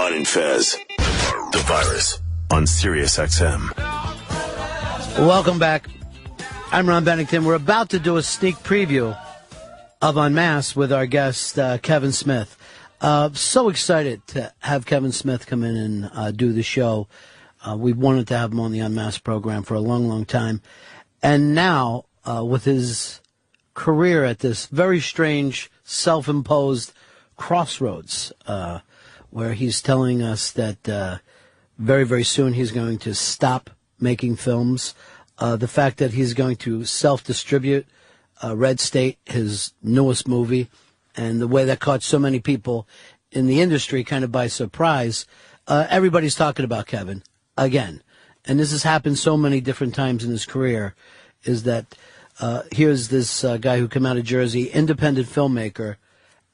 Ron and Fez. The Virus on Sirius XM. Welcome back. I'm Ron Bennington. We're about to do a sneak preview of Unmasked with our guest, Kevin Smith. So excited to have Kevin Smith come in and do the show. We've wanted to have him on the Unmasked program for a long, long time. And now, with his career at this very strange, self-imposed crossroads, where he's telling us that very, very soon he's going to stop making films. The fact that he's going to self-distribute Red State, his newest movie, and the way that caught so many people in the industry kind of by surprise. Everybody's talking about Kevin again. And this has happened so many different times in his career, is that here's this guy who came out of Jersey, independent filmmaker,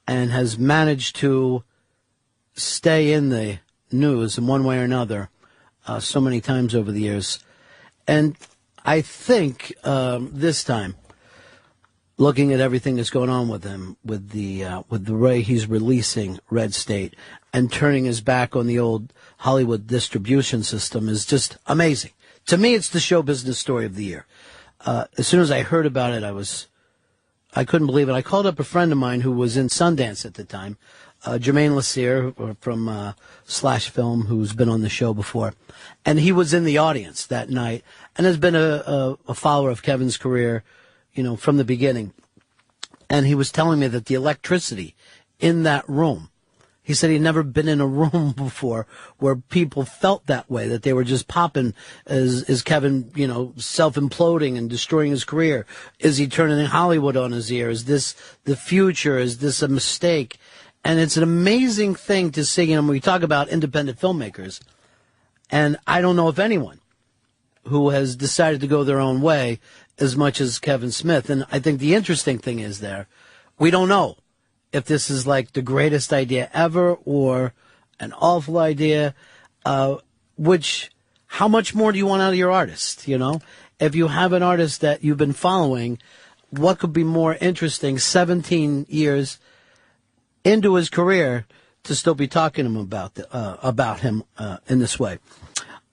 and has managed to stay in the news in one way or another so many times over the years. And I think this time, looking at everything that's going on with him, with the way he's releasing Red State and turning his back on the old Hollywood distribution system, is just amazing. To me, it's the show business story of the year. As soon as I heard about it, I couldn't believe it. I called up a friend of mine who was in Sundance at the time, Jermaine Lassier from Slash Film, who's been on the show before. And he was in the audience that night and has been a follower of Kevin's career, from the beginning. And he was telling me that the electricity in that room, he said he'd never been in a room before where people felt that way, that they were just popping. Is Kevin, self-imploding and destroying his career? Is he turning Hollywood on his ear? Is this the future? Is this a mistake? And it's an amazing thing to see. When we talk about independent filmmakers, and I don't know if anyone who has decided to go their own way as much as Kevin Smith. And I think the interesting thing is we don't know if this is like the greatest idea ever or an awful idea, how much more do you want out of your artist? If you have an artist that you've been following, what could be more interesting 17 years into his career to still be talking to him about him in this way?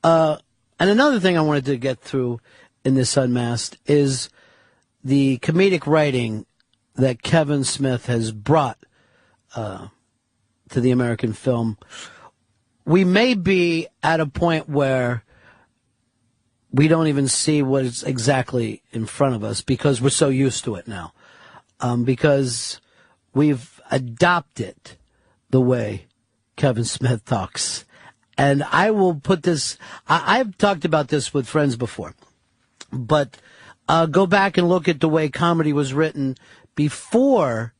And another thing I wanted to get through in this Unmasked is the comedic writing that Kevin Smith has brought to the American film. We may be at a point where we don't even see what is exactly in front of us because we're so used to it now. Because we've adopted the way Kevin Smith talks. And I will put this, I've talked about this with friends before, but go back and look at the way comedy was written before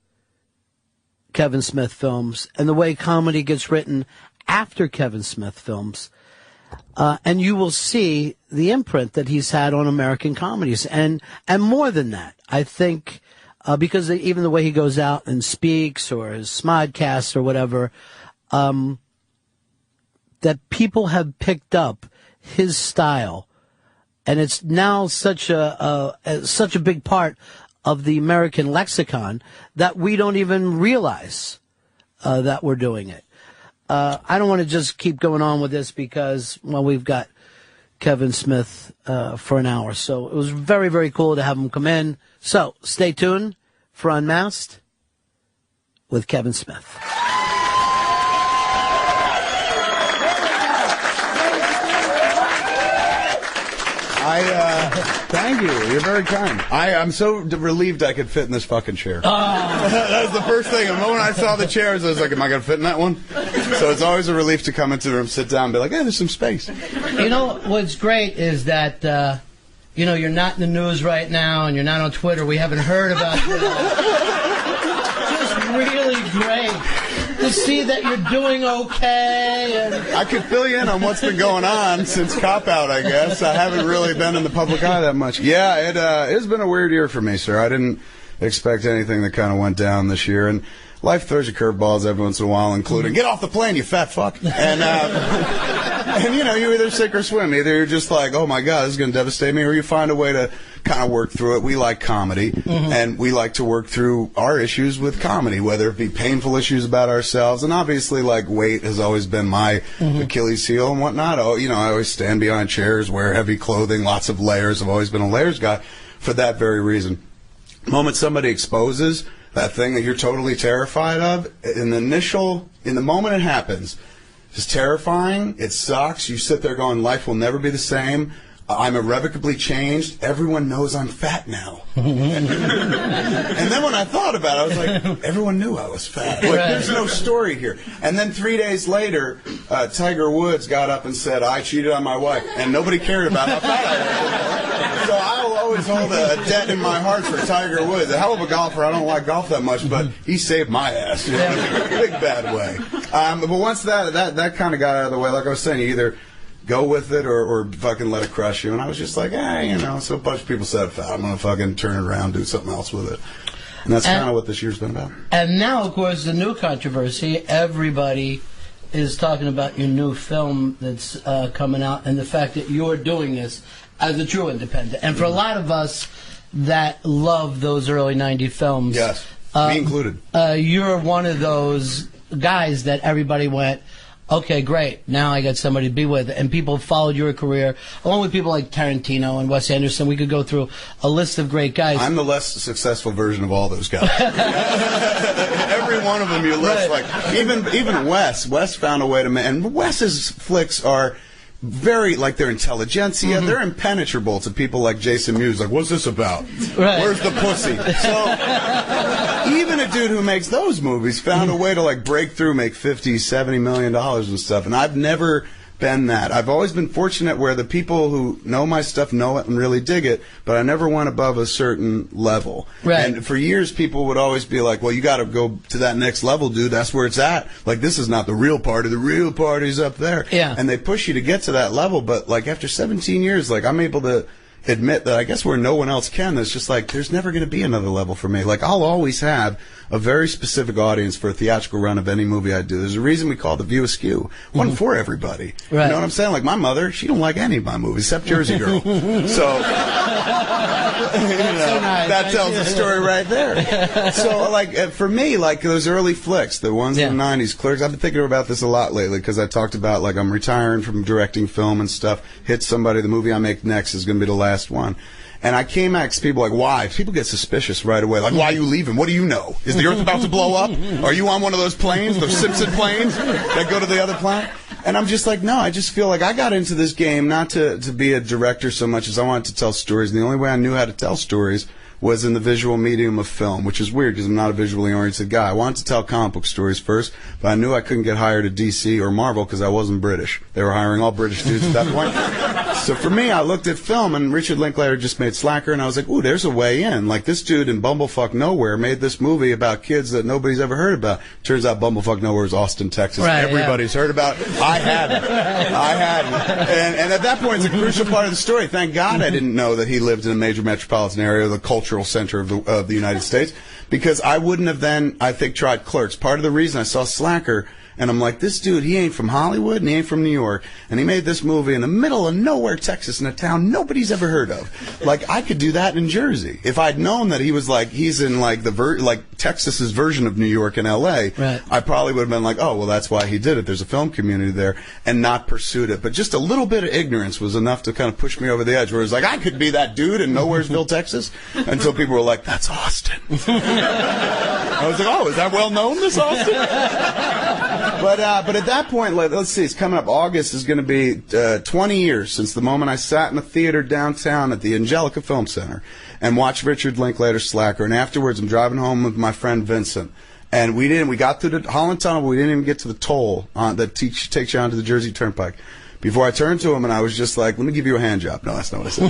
Kevin Smith films and the way comedy gets written after Kevin Smith films. And you will see the imprint that he's had on American comedies. And more than that, I think, because even the way he goes out and speaks or his smodcast or whatever, that people have picked up his style. And it's now such a big part of the American lexicon that we don't even realize that we're doing it. I don't want to just keep going on with this because, we've got Kevin Smith for an hour. So it was very, very cool to have him come in. So stay tuned for Unmasked with Kevin Smith. Thank you. You're very kind. I'm so relieved I could fit in this fucking chair. That was the first thing. The moment I saw the chairs, I was like, am I going to fit in that one? So it's always a relief to come into the room, sit down, and be like, hey, there's some space. What's great is that, you're not in the news right now and you're not on Twitter. We haven't heard about you. Just really great to see that you're doing okay. And I could fill you in on what's been going on since Cop Out, I guess. I haven't really been in the public eye that much. Yeah, it has been a weird year for me, sir. I didn't expect anything that kind of went down this year. And life throws you curveballs every once in a while, including get off the plane, you fat fuck. And and you either sink or swim. Either you're just like, oh my God, this is going to devastate me, or you find a way to kind of work through it. We like comedy, and we like to work through our issues with comedy, whether it be painful issues about ourselves, and obviously like weight has always been my Achilles heel and whatnot. Oh, I always stand behind chairs, wear heavy clothing, lots of layers. I've always been a layers guy for that very reason. The moment somebody exposes that thing that you're totally terrified of, in the moment it happens, it's terrifying, it sucks, you sit there going, life will never be the same, I'm irrevocably changed, everyone knows I'm fat now. And then when I thought about it, I was like, everyone knew I was fat. Like, there's no story here. And then 3 days later, Tiger Woods got up and said, I cheated on my wife, and nobody cared about how fat I was. So I'll always hold a debt in my heart for Tiger Woods. A hell of a golfer. I don't like golf that much, but he saved my ass in a big bad way. But once that kind of got out of the way, like I was saying, you either go with it or fucking let it crush you. And I was just like, so a bunch of people said fat. I'm going to fucking turn it around, do something else with it. And that's kind of what this year's been about. And now, of course, the new controversy, everybody is talking about your new film that's coming out and the fact that you're doing this as a true independent. And for a lot of us that love those early 90s films. Yes, me included. You're one of those guys that everybody went, okay, great, now I got somebody to be with. And people followed your career, along with people like Tarantino and Wes Anderson. We could go through a list of great guys. I'm the less successful version of all those guys. Every one of them you list, like, even Wes. Wes found a way to make, and Wes's flicks are very, like, they're intelligentsia, they're impenetrable to people like Jason Mewes. Like, what's this about? Where's the pussy? So even a dude who makes those movies found a way to, like, break through, make $50, $70 million and stuff. And I've never been that. I've always been fortunate where the people who know my stuff know it and really dig it, but I never went above a certain level. And for years, people would always be like, well, you got to go to that next level, dude. That's where it's at. Like, this is not the real party. The real party's up there. And they push you to get to that level, but, like, after 17 years, like, I'm able to admit that I guess where no one else can, it's just like, there's never going to be another level for me. Like, I'll always have a very specific audience for a theatrical run of any movie I do. There's a reason we call The View Askew. One for everybody. You know what I'm saying? Like, my mother, she don't like any of my movies except Jersey Girl. So that tells the story right there. So, like, for me, like, those early flicks, the ones in the 90s, Clerks, I've been thinking about this a lot lately because I talked about, like, I'm retiring from directing film and stuff. Hit somebody, the movie I make next is going to be the last one. And I came at people like, why? People get suspicious right away. Like, why are you leaving? What do you know? Is the Earth about to blow up? Are you on one of those planes, those Simpson planes that go to the other planet? And I'm just like, no, I just feel like I got into this game not to be a director so much as I wanted to tell stories. And the only way I knew how to tell stories was in the visual medium of film, which is weird because I'm not a visually oriented guy. I wanted to tell comic book stories first, but I knew I couldn't get hired at DC or Marvel because I wasn't British. They were hiring all British dudes at that point. So for me, I looked at film, and Richard Linklater just made Slacker, and I was like, ooh, there's a way in. Like, this dude in Bumblefuck Nowhere made this movie about kids that nobody's ever heard about. Turns out Bumblefuck Nowhere is Austin, Texas. Everybody's heard about it. I hadn't. And at that point, it's a crucial part of the story. Thank God I didn't know that he lived in a major metropolitan area, the cultural center of the United States, because I wouldn't have then, I think, tried Clerks. Part of the reason I saw Slacker, and I'm like, this dude, he ain't from Hollywood, and he ain't from New York, and he made this movie in the middle of nowhere, Texas, in a town nobody's ever heard of. Like, I could do that in Jersey. If I'd known that he was like, he's in like Texas's version of New York and L.A., I probably would have been like, oh, well, that's why he did it. There's a film community there, and not pursued it. But just a little bit of ignorance was enough to kind of push me over the edge, where it was like, I could be that dude in Nowheresville, Texas, until people were like, that's Austin. I was like, oh, is that well known, this Austin? But at that point, let's see, it's coming up. August is going to be 20 years since the moment I sat in a theater downtown at the Angelica Film Center and watched Richard Linklater's Slacker. And afterwards, I'm driving home with my friend Vincent. And we got through the Holland Tunnel, but we didn't even get to the toll that takes you onto the Jersey Turnpike. Before I turned to him, and I was just like, let me give you a hand job. No, that's not what I said.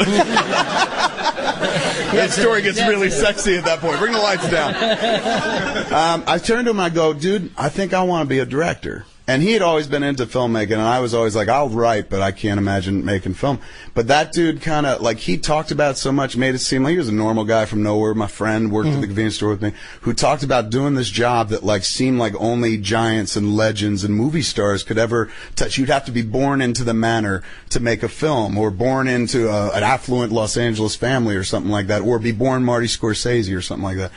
That story gets really sexy at that point. Bring the lights down. I turned to him and I go, dude, I think I want to be a director. And he had always been into filmmaking, and I was always like, I'll write, but I can't imagine making film. But that dude kind of, like, he talked about it so much, made it seem like he was a normal guy from nowhere. My friend worked at the convenience store with me, who talked about doing this job that, like, seemed like only giants and legends and movie stars could ever touch. You'd have to be born into the manor to make a film, or born into an affluent Los Angeles family or something like that, or be born Marty Scorsese or something like that.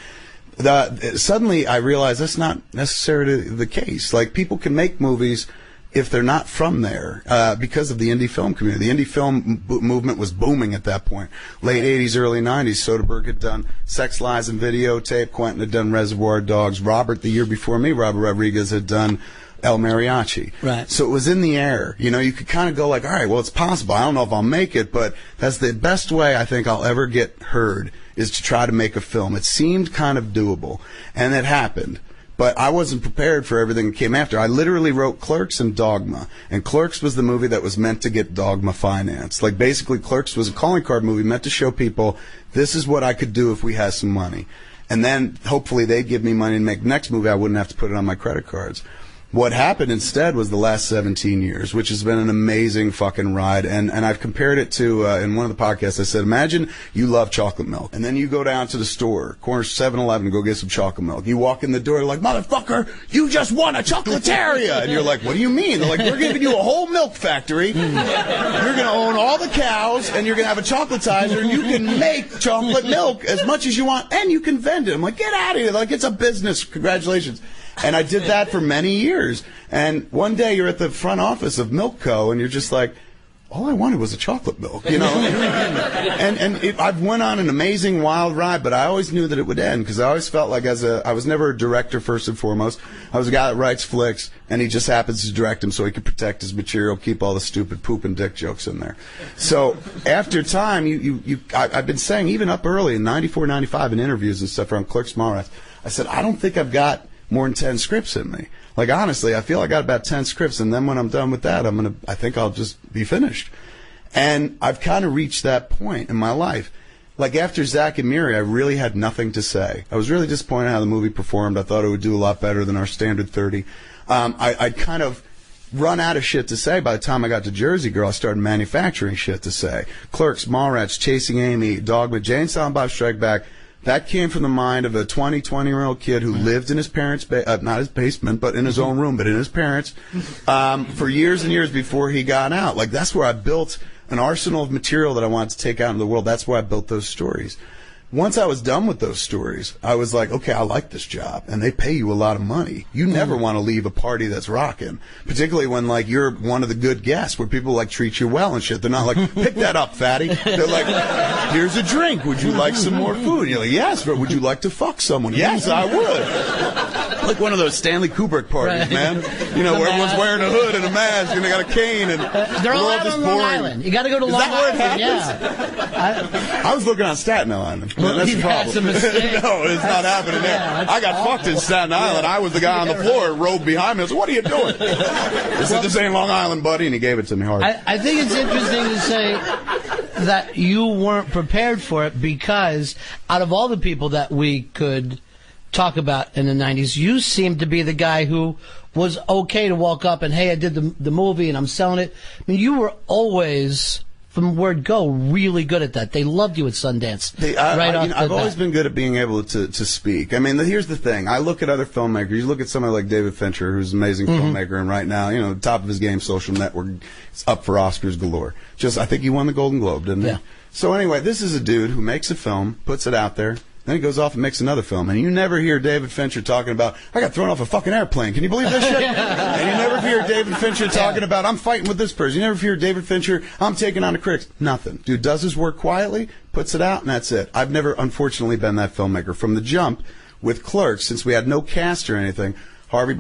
Suddenly I realized that's not necessarily the case. Like, people can make movies if they're not from there, because of the indie film community. The indie film movement was booming at that point. Late 80s, early 90s. Soderbergh had done Sex, Lies, and Videotape. Quentin had done Reservoir Dogs. Robert, the year before me, Robert Rodriguez, had done El Mariachi. Right. So it was in the air. You know, you could kind of go like, all right, well, it's possible. I don't know if I'll make it, but that's the best way I think I'll ever get heard, is to try to make a film. It seemed kind of doable, and it happened. But I wasn't prepared for everything that came after. I literally wrote Clerks and Dogma. And Clerks was the movie that was meant to get Dogma financed. Like, basically, Clerks was a calling card movie meant to show people, this is what I could do if we had some money. And then, hopefully, they'd give me money to make the next movie. I wouldn't have to put it on my credit cards. What happened instead was the last 17 years, which has been an amazing fucking ride. And I've compared it to, in one of the podcasts, I said, imagine you love chocolate milk. And then you go down to the store, corner 7-Eleven, go get some chocolate milk. You walk in the door, you're like, motherfucker, you just won a chocolataria. And you're like, what do you mean? They're like, we're giving you a whole milk factory. You're going to own all the cows, and you're going to have a chocolatizer, and you can make chocolate milk as much as you want, and you can vend it. I'm like, get out of here. They're like, it's a business. Congratulations. And I did that for many years. And one day you're at the front office of Milk Co. and you're just like, all I wanted was a chocolate milk, you know? I've went on an amazing wild ride, but I always knew that it would end, because I always felt like I was never a director first and foremost. I was a guy that writes flicks, and he just happens to direct them so he can protect his material, keep all the stupid poop and dick jokes in there. So after time, I've been saying, even up early in 94, 95 in interviews and stuff around Clerks, Mallrats, I said, I don't think I've got more than 10 scripts in me. Like, honestly, I feel I got about 10 scripts, and then when I'm done with that, I think I'll just be finished. And I've kind of reached that point in my life. Like, after Zack and Miri, I really had nothing to say. I was really disappointed how the movie performed. I thought it would do a lot better than our standard 30. I'd kind of run out of shit to say. By the time I got to Jersey Girl, I started manufacturing shit to say. Clerks, Mallrats, Chasing Amy, Dogma, Jay and Silent Bob Strike Back. That came from the mind of a 20-year-old kid who lived in his parents' not his basement, but in his own room, but in his parents' for years and years before he got out. Like, that's where I built an arsenal of material that I wanted to take out into the world. That's where I built those stories. Once I was done with those stories, I was like, okay, I like this job, and they pay you a lot of money. You never want to leave a party that's rocking, particularly when, like, you're one of the good guests where people, like, treat you well and shit. They're not like, pick that up, fatty. They're like, here's a drink. Would you like some more food? And you're like, yes, but would you like to fuck someone? Yes, I would. Like one of those Stanley Kubrick parties, right, man. You know, where everyone's wearing a hood and a mask, and they got a cane, and they're all out on Long Island. You got to go to Long Island. Yeah. I was looking on Staten Island. Well, that's the problem. No, it's not happening there. Yeah, I got fucked in Staten Island. I was the guy on the floor, robed behind me. I said, what are you doing? I said, this ain't Long Island, buddy, and he gave it to me hard. I think it's interesting to say that you weren't prepared for it, because out of all the people that we could talk about in the 90s, you seemed to be the guy who was okay to walk up and, hey, I did the movie and I'm selling it. I mean, you were always, from word go, really good at that. They loved you at Sundance. I've always been good at being able to speak. I mean, here's the thing. I look at other filmmakers. You look at somebody like David Fincher, who's an amazing filmmaker, and right now, you know, top of his game, Social Network, is up for Oscars galore. I think he won the Golden Globe, didn't he? So anyway, this is a dude who makes a film, puts it out there, then he goes off and makes another film. And you never hear David Fincher talking about, I got thrown off a fucking airplane. Can you believe this shit? And you never hear David Fincher talking about, I'm fighting with this person. You never hear David Fincher, I'm taking on the critics. Nothing. Dude does his work quietly, puts it out, and that's it. I've never, unfortunately, been that filmmaker. From the jump, with Clerks, since we had no cast or anything, Harvey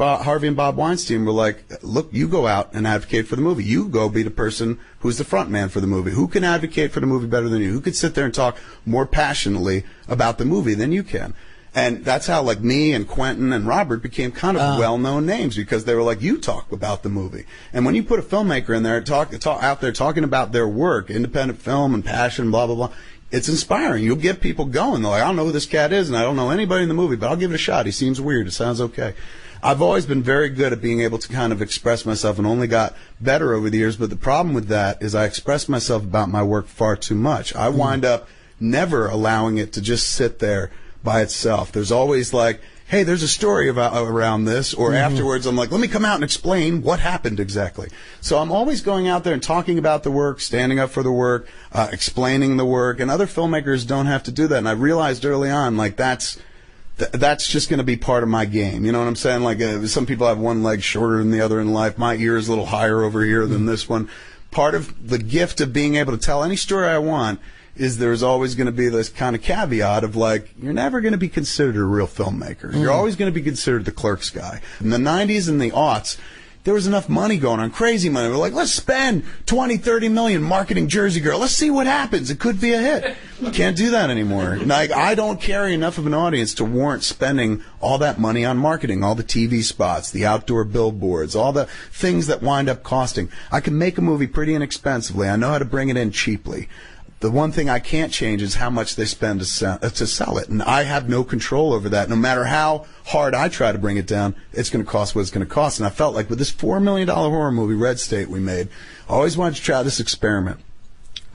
and Bob Weinstein were like, look, you go out and advocate for the movie. You go be the person who's the front man for the movie. Who can advocate for the movie better than you? Who could sit there and talk more passionately about the movie than you can? And that's how, like, me and Quentin and Robert became kind of well-known names, because they were like, you talk about the movie. And when you put a filmmaker in there, out there talking about their work, independent film and passion, blah, blah, blah, it's inspiring. You'll get people going. They're like, I don't know who this cat is, and I don't know anybody in the movie, but I'll give it a shot. He seems weird. It sounds okay. I've always been very good at being able to kind of express myself and only got better over the years. But the problem with that is I express myself about my work far too much. I wind up never allowing it to just sit there by itself. There's always like, hey, there's a story around this, or afterwards I'm like, let me come out and explain what happened exactly. So I'm always going out there and talking about the work, standing up for the work, explaining the work, and other filmmakers don't have to do that. And I realized early on, like, that's just going to be part of my game. You know what I'm saying? Like, some people have one leg shorter than the other in life. My ear is a little higher over here than this one. Part of the gift of being able to tell any story I want is there's always going to be this kind of caveat of like, you're never going to be considered a real filmmaker. You're always going to be considered the Clerks guy. In the 90s and the aughts, there was enough money going on, crazy money. We're like, let's spend 20, 30 million marketing Jersey Girl. Let's see what happens. It could be a hit. Can't do that anymore. Like, I don't carry enough of an audience to warrant spending all that money on marketing, all the TV spots, the outdoor billboards, all the things that wind up costing. I can make a movie pretty inexpensively. I know how to bring it in cheaply. The one thing I can't change is how much they spend to sell it. And I have no control over that. No matter how hard I try to bring it down, it's going to cost what it's going to cost. And I felt like with this $4 million horror movie, Red State, we made, I always wanted to try this experiment.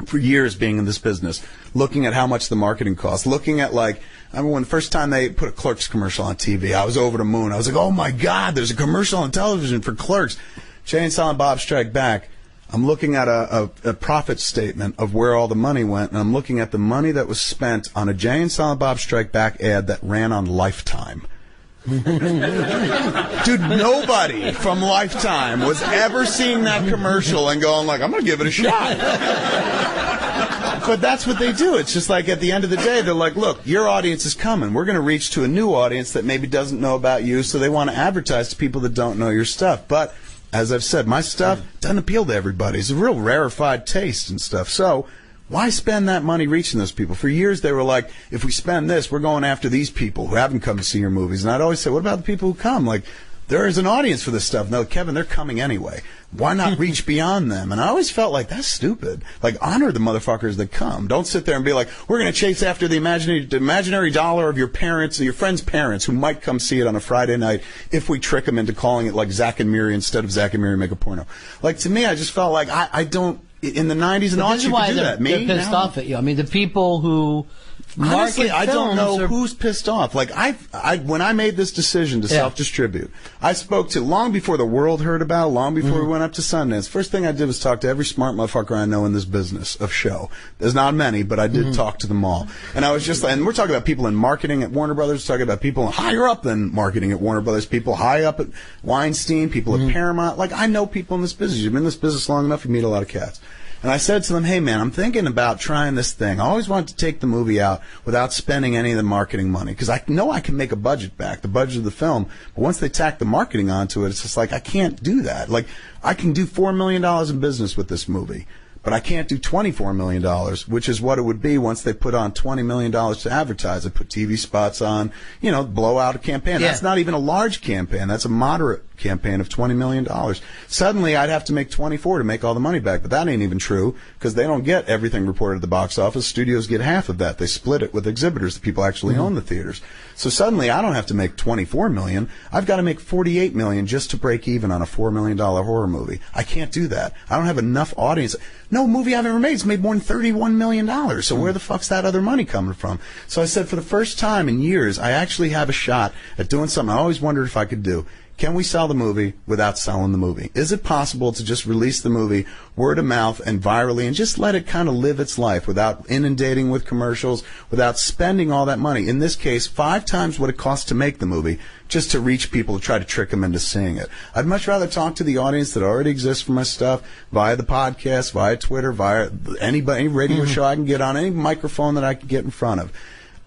For years being in this business, looking at how much the marketing costs, looking at like, I remember when the first time they put a Clerks commercial on TV, I was over the moon. I was like, oh my God, there's a commercial on television for Clerks. Jay and Silent Bob Strike Back. I'm looking at a profit statement of where all the money went, and I'm looking at the money that was spent on a Jay and Silent Bob Strike Back ad that ran on Lifetime. Dude, nobody from Lifetime was ever seeing that commercial and going like, I'm going to give it a shot. But that's what they do. It's just like at the end of the day, they're like, look, your audience is coming. We're going to reach to a new audience that maybe doesn't know about you, so they want to advertise to people that don't know your stuff. But as I've said, my stuff doesn't appeal to everybody. It's a real rarefied taste and stuff. So why spend that money reaching those people? For years, they were like, if we spend this, we're going after these people who haven't come to see your movies. And I'd always say, what about the people who come? Like, there is an audience for this stuff. No, Kevin, they're coming anyway. Why not reach beyond them? And I always felt like, that's stupid. Like, honor the motherfuckers that come. Don't sit there and be like, we're going to chase after the imaginary dollar of your parents or your friend's parents who might come see it on a Friday night if we trick them into calling it like Zack and Miri instead of Zack and Miri Make a Porno. Like, to me, I just felt like I don't, in the 90s and aughts, you could do that. They're pissed off at you. I mean, the people who honestly, I don't know who's pissed off. Like, when I made this decision to self-distribute, I spoke to, long before the world heard about it, long before we went up to Sundance, first thing I did was talk to every smart motherfucker I know in this business of show. There's not many, but I did talk to them all. And I was just, and we're talking about people in marketing at Warner Brothers, talking about people higher up than marketing at Warner Brothers, people high up at Weinstein, people at Paramount. Like, I know people in this business. You've been in this business long enough, you meet a lot of cats. And I said to them, hey, man, I'm thinking about trying this thing. I always wanted to take the movie out without spending any of the marketing money, because I know I can make a budget back, the budget of the film. But once they tack the marketing onto it, it's just like, I can't do that. Like, I can do $4 million in business with this movie, but I can't do $24 million, which is what it would be once they put on $20 million to advertise. They put TV spots on, blow out a campaign. Yeah. That's not even a large campaign. That's a moderate campaign of $20 million. Suddenly, I'd have to make 24 to make all the money back, but that ain't even true, because they don't get everything reported at the box office. Studios get half of that. They split it with exhibitors. The people actually own the theaters. So suddenly, I don't have to make 24 million. I've got to make 48 million just to break even on a $4 million horror movie. I can't do that. I don't have enough audience. No movie I've ever made has made more than $31 million. So where the fuck's that other money coming from? So I said, for the first time in years, I actually have a shot at doing something I always wondered if I could do. Can we sell the movie without selling the movie? Is it possible to just release the movie word of mouth and virally and just let it kind of live its life without inundating with commercials, without spending all that money? In this case, 5 times what it costs to make the movie, just to reach people, to try to trick them into seeing it. I'd much rather talk to the audience that already exists for my stuff via the podcast, via Twitter, via any radio show I can get on, any microphone that I can get in front of.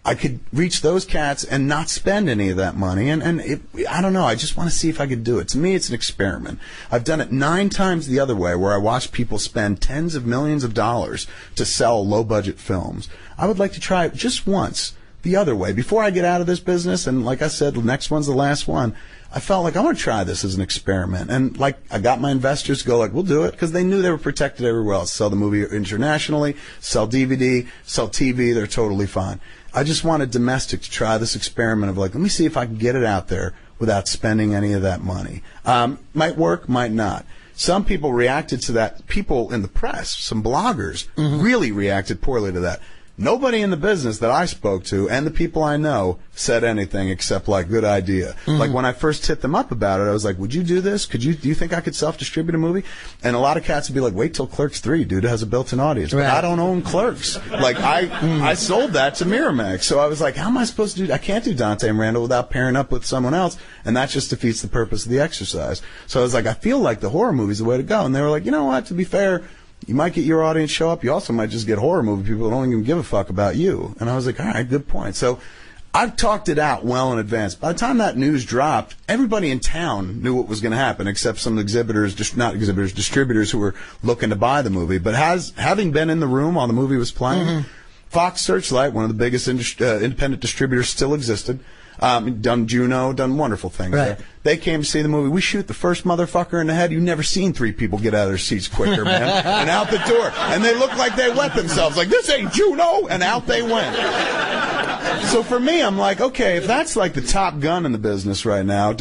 I could reach those cats and not spend any of that money. And I don't know. I just want to see if I could do it. To me, it's an experiment. I've done it 9 times the other way, where I watch people spend tens of millions of dollars to sell low-budget films. I would like to try it just once the other way before I get out of this business. And like I said, the next one's the last one. I felt like I want to try this as an experiment. And like, I got my investors to go like, we'll do it, because they knew they were protected everywhere else. Sell the movie internationally, sell DVD, sell TV. They're totally fine. I just wanted domestic to try this experiment of like, let me see if I can get it out there without spending any of that money. Might work, might not. Some people reacted to that. People in the press, some bloggers, really reacted poorly to that. Nobody in the business that I spoke to and the people I know said anything except like, good idea. Like when I first hit them up about it, I was like, would you do this? Do you think I could self-distribute a movie? And a lot of cats would be like, wait till Clerks 3, dude. It has a built-in audience. Right. But I don't own Clerks. Like I sold that to Miramax. So I was like, how am I supposed to do? I can't do Dante and Randall without pairing up with someone else. And that just defeats the purpose of the exercise. So I was like, I feel like the horror movie's the way to go. And they were like, you know what? To be fair, you might get your audience show up. You also might just get horror movie people that don't even give a fuck about you. And I was like, all right, good point. So I've talked it out well in advance. By the time that news dropped, everybody in town knew what was going to happen, except some distributors who were looking to buy the movie. But having been in the room while the movie was playing, Fox Searchlight, one of the biggest independent distributors, still existed. Done Juno, done wonderful things there. They came to see the movie. We shoot the first motherfucker in the head. You've never seen 3 people get out of their seats quicker, man. And out the door. And they look like they wet themselves. Like, this ain't Juno. And out they went. So for me, I'm like, okay, if that's like the top gun in the business right now,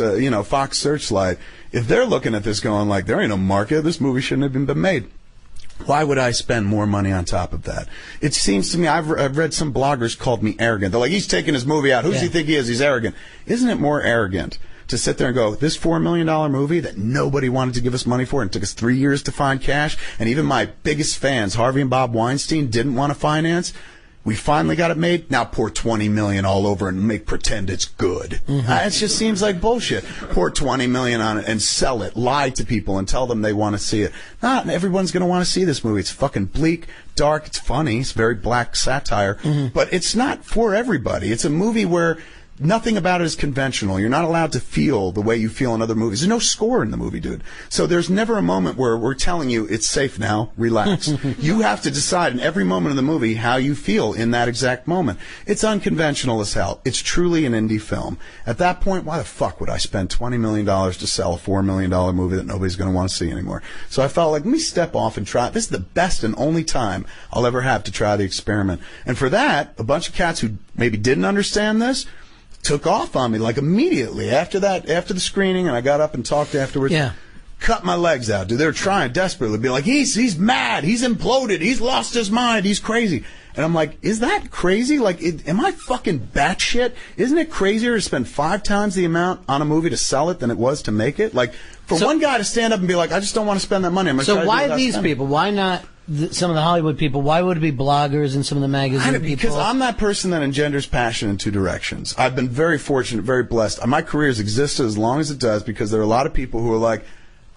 Fox Searchlight, if they're looking at this going like, there ain't no market, this movie shouldn't have even been made. Why would I spend more money on top of that? It seems to me, I've read some bloggers called me arrogant. They're like, he's taking his movie out. Who does he think he is? He's arrogant. Isn't it more arrogant to sit there and go, this $4 million movie that nobody wanted to give us money for and took us 3 years to find cash, and even my biggest fans, Harvey and Bob Weinstein, didn't want to finance? We finally got it made. Now pour $20 million all over and pretend it's good. It just seems like bullshit. Pour $20 million on it and sell it. Lie to people and tell them they want to see it. Not everyone's going to want to see this movie. It's fucking bleak, dark. It's funny. It's very black satire. But it's not for everybody. It's a movie where nothing about it is conventional. You're not allowed to feel the way you feel in other movies. There's no score in the movie, dude. So there's never a moment where we're telling you it's safe now, relax. You have to decide in every moment of the movie how you feel in that exact moment. It's unconventional as hell. It's truly an indie film. At that point, why the fuck would I spend $20 million to sell a $4 million movie that nobody's going to want to see anymore? So I felt like, let me step off and try. This is the best and only time I'll ever have to try the experiment. And for that, a bunch of cats who maybe didn't understand this took off on me like immediately after the screening, and I got up and talked afterwards. Cut my legs out, dude. They were trying desperately to be like, he's mad, he's imploded, he's lost his mind, he's crazy. And I'm like, is that crazy? Like, am I fucking batshit? Isn't it crazier to spend 5 times the amount on a movie to sell it than it was to make it? Like, for one guy to stand up and be like, I just don't want to spend that money. I'm so why these people? Why not some of the Hollywood people? Why would it be bloggers and some of the magazine people? Because I'm that person that engenders passion in 2 directions. I've been very fortunate, very blessed. My career has existed as long as it does because there are a lot of people who are like,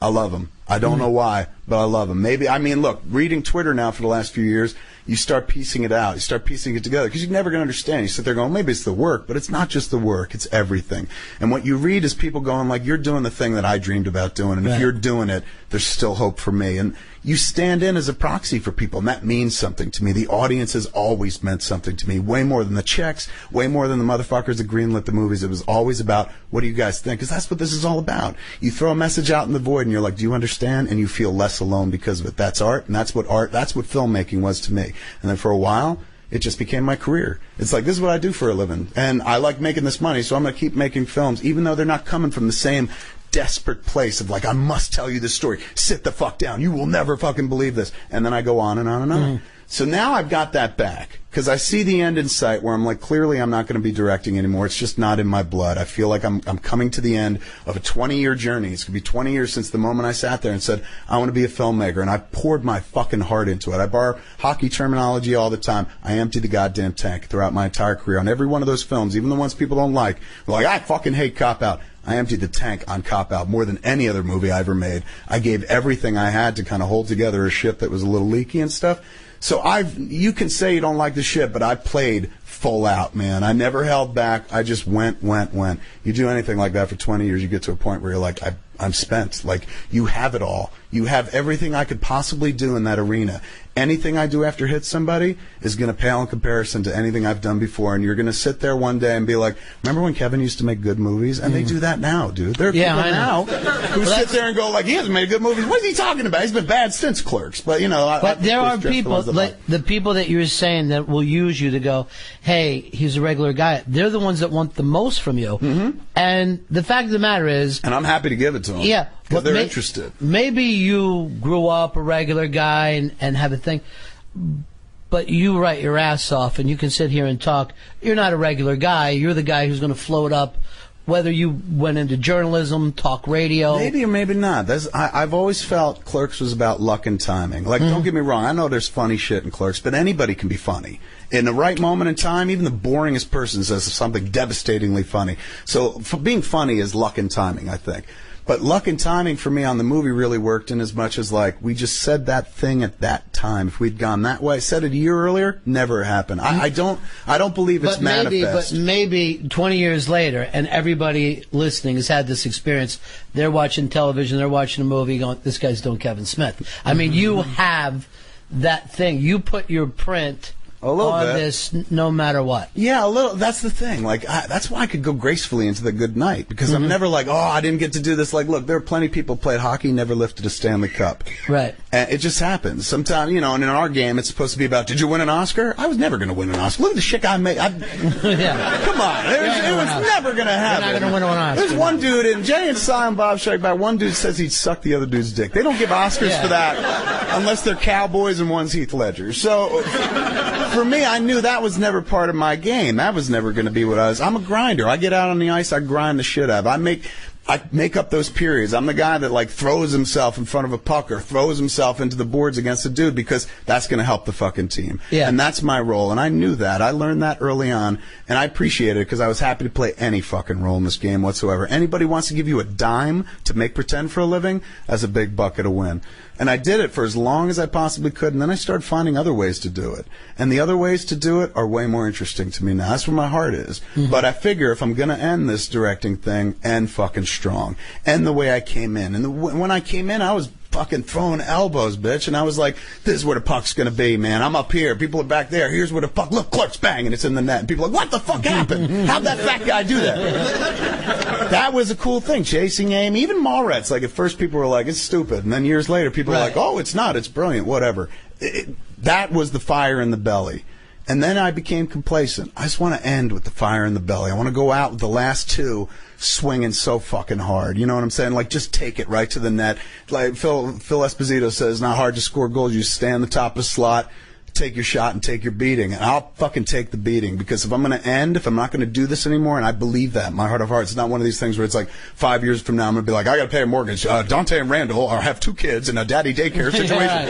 I love them. I don't know why, but I love them. Look, reading Twitter now for the last few years, you start piecing it out. You start piecing it together because you're never going to understand. You sit there going, maybe it's the work, but it's not just the work. It's everything. And what you read is people going like, you're doing the thing that I dreamed about doing. And if you're doing it, there's still hope for me. And you stand in as a proxy for people, and that means something to me. The audience has always meant something to me, way more than the checks, way more than the motherfuckers that greenlit the movies. It was always about, what do you guys think? Because that's what this is all about. You throw a message out in the void, and you're like, do you understand? And you feel less alone because of it. That's art, and that's what filmmaking was to me. And then for a while, it just became my career. It's like, this is what I do for a living, and I like making this money, so I'm going to keep making films, even though they're not coming from the same desperate place of like, I must tell you this story. Sit the fuck down. You will never fucking believe this. And then I go on and on and on. So now I've got that back because I see the end in sight where I'm like, clearly I'm not going to be directing anymore. It's just not in my blood. I feel like I'm coming to the end of a 20-year journey. It's going to be 20 years since the moment I sat there and said, I want to be a filmmaker. And I poured my fucking heart into it. I borrow hockey terminology all the time. I emptied the goddamn tank throughout my entire career on every one of those films, even the ones people don't like. They're like, I fucking hate Cop Out. I emptied the tank on Cop Out more than any other movie I ever made. I gave everything I had to kind of hold together a ship that was a little leaky and stuff. So you can say you don't like the shit, but I played full out, man. I never held back. I just went. You do anything like that for 20 years, you get to a point where you're like, I'm spent. Like, you have it all. You have everything I could possibly do in that arena. Anything I do after Hit Somebody is going to pale in comparison to anything I've done before. And you're going to sit there one day and be like, remember when Kevin used to make good movies? And they do that now, dude. There are people now who sit there and go like, he hasn't made good movies. What is he talking about? He's been bad since Clerks. But, there are people, like the people that you're saying that will use you to go, hey, he's a regular guy. They're the ones that want the most from you. And the fact of the matter is... And I'm happy to give it to them. Yeah. Because they're interested. Maybe you grew up a regular guy and have a thing, but you write your ass off and you can sit here and talk. You're not a regular guy. You're the guy who's going to float up, whether you went into journalism, talk radio. Maybe or maybe not. I've always felt Clerks was about luck and timing. Like, don't get me wrong. I know there's funny shit in Clerks, but anybody can be funny. In the right moment in time, even the boringest person says something devastatingly funny. So being funny is luck and timing, I think. But luck and timing for me on the movie really worked in as much as, like, we just said that thing at that time. If we'd gone that way, said it a year earlier, never happened. I don't believe it's manifest. But maybe 20 years later, and everybody listening has had this experience. They're watching television, they're watching a movie, going, "This guy's doing Kevin Smith." I mean, you have that thing. You put your print on this no matter what. Yeah, a little. That's the thing. Like, that's why I could go gracefully into The Good Night, because I'm never like, oh, I didn't get to do this. Like, look, there are plenty of people who played hockey, never lifted a Stanley Cup. Right. And it just happens. Sometimes, and in our game, it's supposed to be about, did you win an Oscar? I was never going to win an Oscar. Look at the shit I made. Yeah. Come on. It was never going to happen. You're not going to win an Oscar. There's one dude, in Jay and Silent Bob Strike Back, one dude says he'd suck the other dude's dick. They don't give Oscars for that unless they're cowboys and one's Heath Ledger. So, for me, I knew that was never part of my game. That was never going to be what I was. I'm a grinder. I get out on the ice, I grind the shit out of it. I make up those periods. I'm the guy that, like, throws himself in front of a puck or throws himself into the boards against a dude because that's going to help the fucking team. Yeah. And that's my role. And I knew that. I learned that early on, and I appreciated it because I was happy to play any fucking role in this game whatsoever. Anybody wants to give you a dime to make pretend for a living, that's a big bucket to win. And I did it for as long as I possibly could, and then I started finding other ways to do it. And the other ways to do it are way more interesting to me now. That's where my heart is. But I figure if I'm going to end this directing thing, end fucking strong. End the way I came in. And when I came in, I was fucking throwing elbows, bitch. And I was like, this is where the puck's going to be, man. I'm up here. People are back there. Here's where the puck. Look, Clerks, bang, and it's in the net. And people are like, what the fuck happened? How'd that fat guy do that? That was a cool thing. Chasing aim. Even Mallrats. Like, at first people were like, it's stupid. And then years later, people were like, oh, it's not. It's brilliant. Whatever. That was the fire in the belly. And then I became complacent. I just want to end with the fire in the belly. I want to go out with the last two swinging so fucking hard. You know what I'm saying? Like, just take it right to the net. Like Phil Esposito says, it's not hard to score goals. You stand the top of the slot, take your shot, and take your beating. And I'll fucking take the beating, because if I'm going to end, if I'm not going to do this anymore, and I believe that, my heart of hearts, it's not one of these things where it's like 5 years from now I'm going to be like, I got to pay a mortgage. Dante and Randall are have 2 kids and a daddy daycare situation.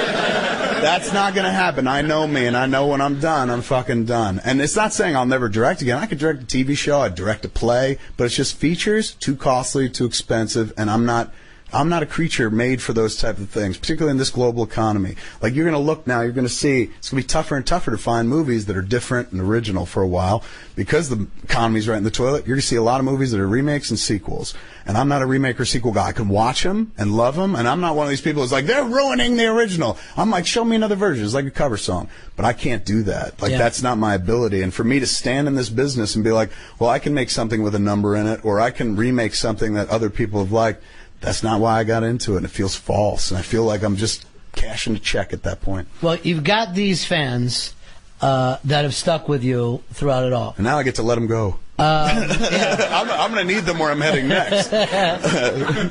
That's not going to happen. I know me, and I know when I'm done, I'm fucking done. And it's not saying I'll never direct again. I could direct a TV show, I'd direct a play, but it's just features, too costly, too expensive, and I'm not a creature made for those type of things, particularly in this global economy. Like, you're going to look now, you're going to see, it's going to be tougher and tougher to find movies that are different and original for a while, because the economy's right in the toilet. You're going to see a lot of movies that are remakes and sequels. And I'm not a remake or sequel guy. I can watch them and love them, and I'm not one of these people who's like, they're ruining the original. I'm like, show me another version. It's like a cover song. But I can't do that. Like, that's not my ability. And for me to stand in this business and be like, well, I can make something with a number in it, or I can remake something that other people have liked, that's not why I got into it, and it feels false, and I feel like I'm just cashing a check at that point. Well, you've got these fans that have stuck with you throughout it all. And now I get to let them go. I'm going to need them where I'm heading next.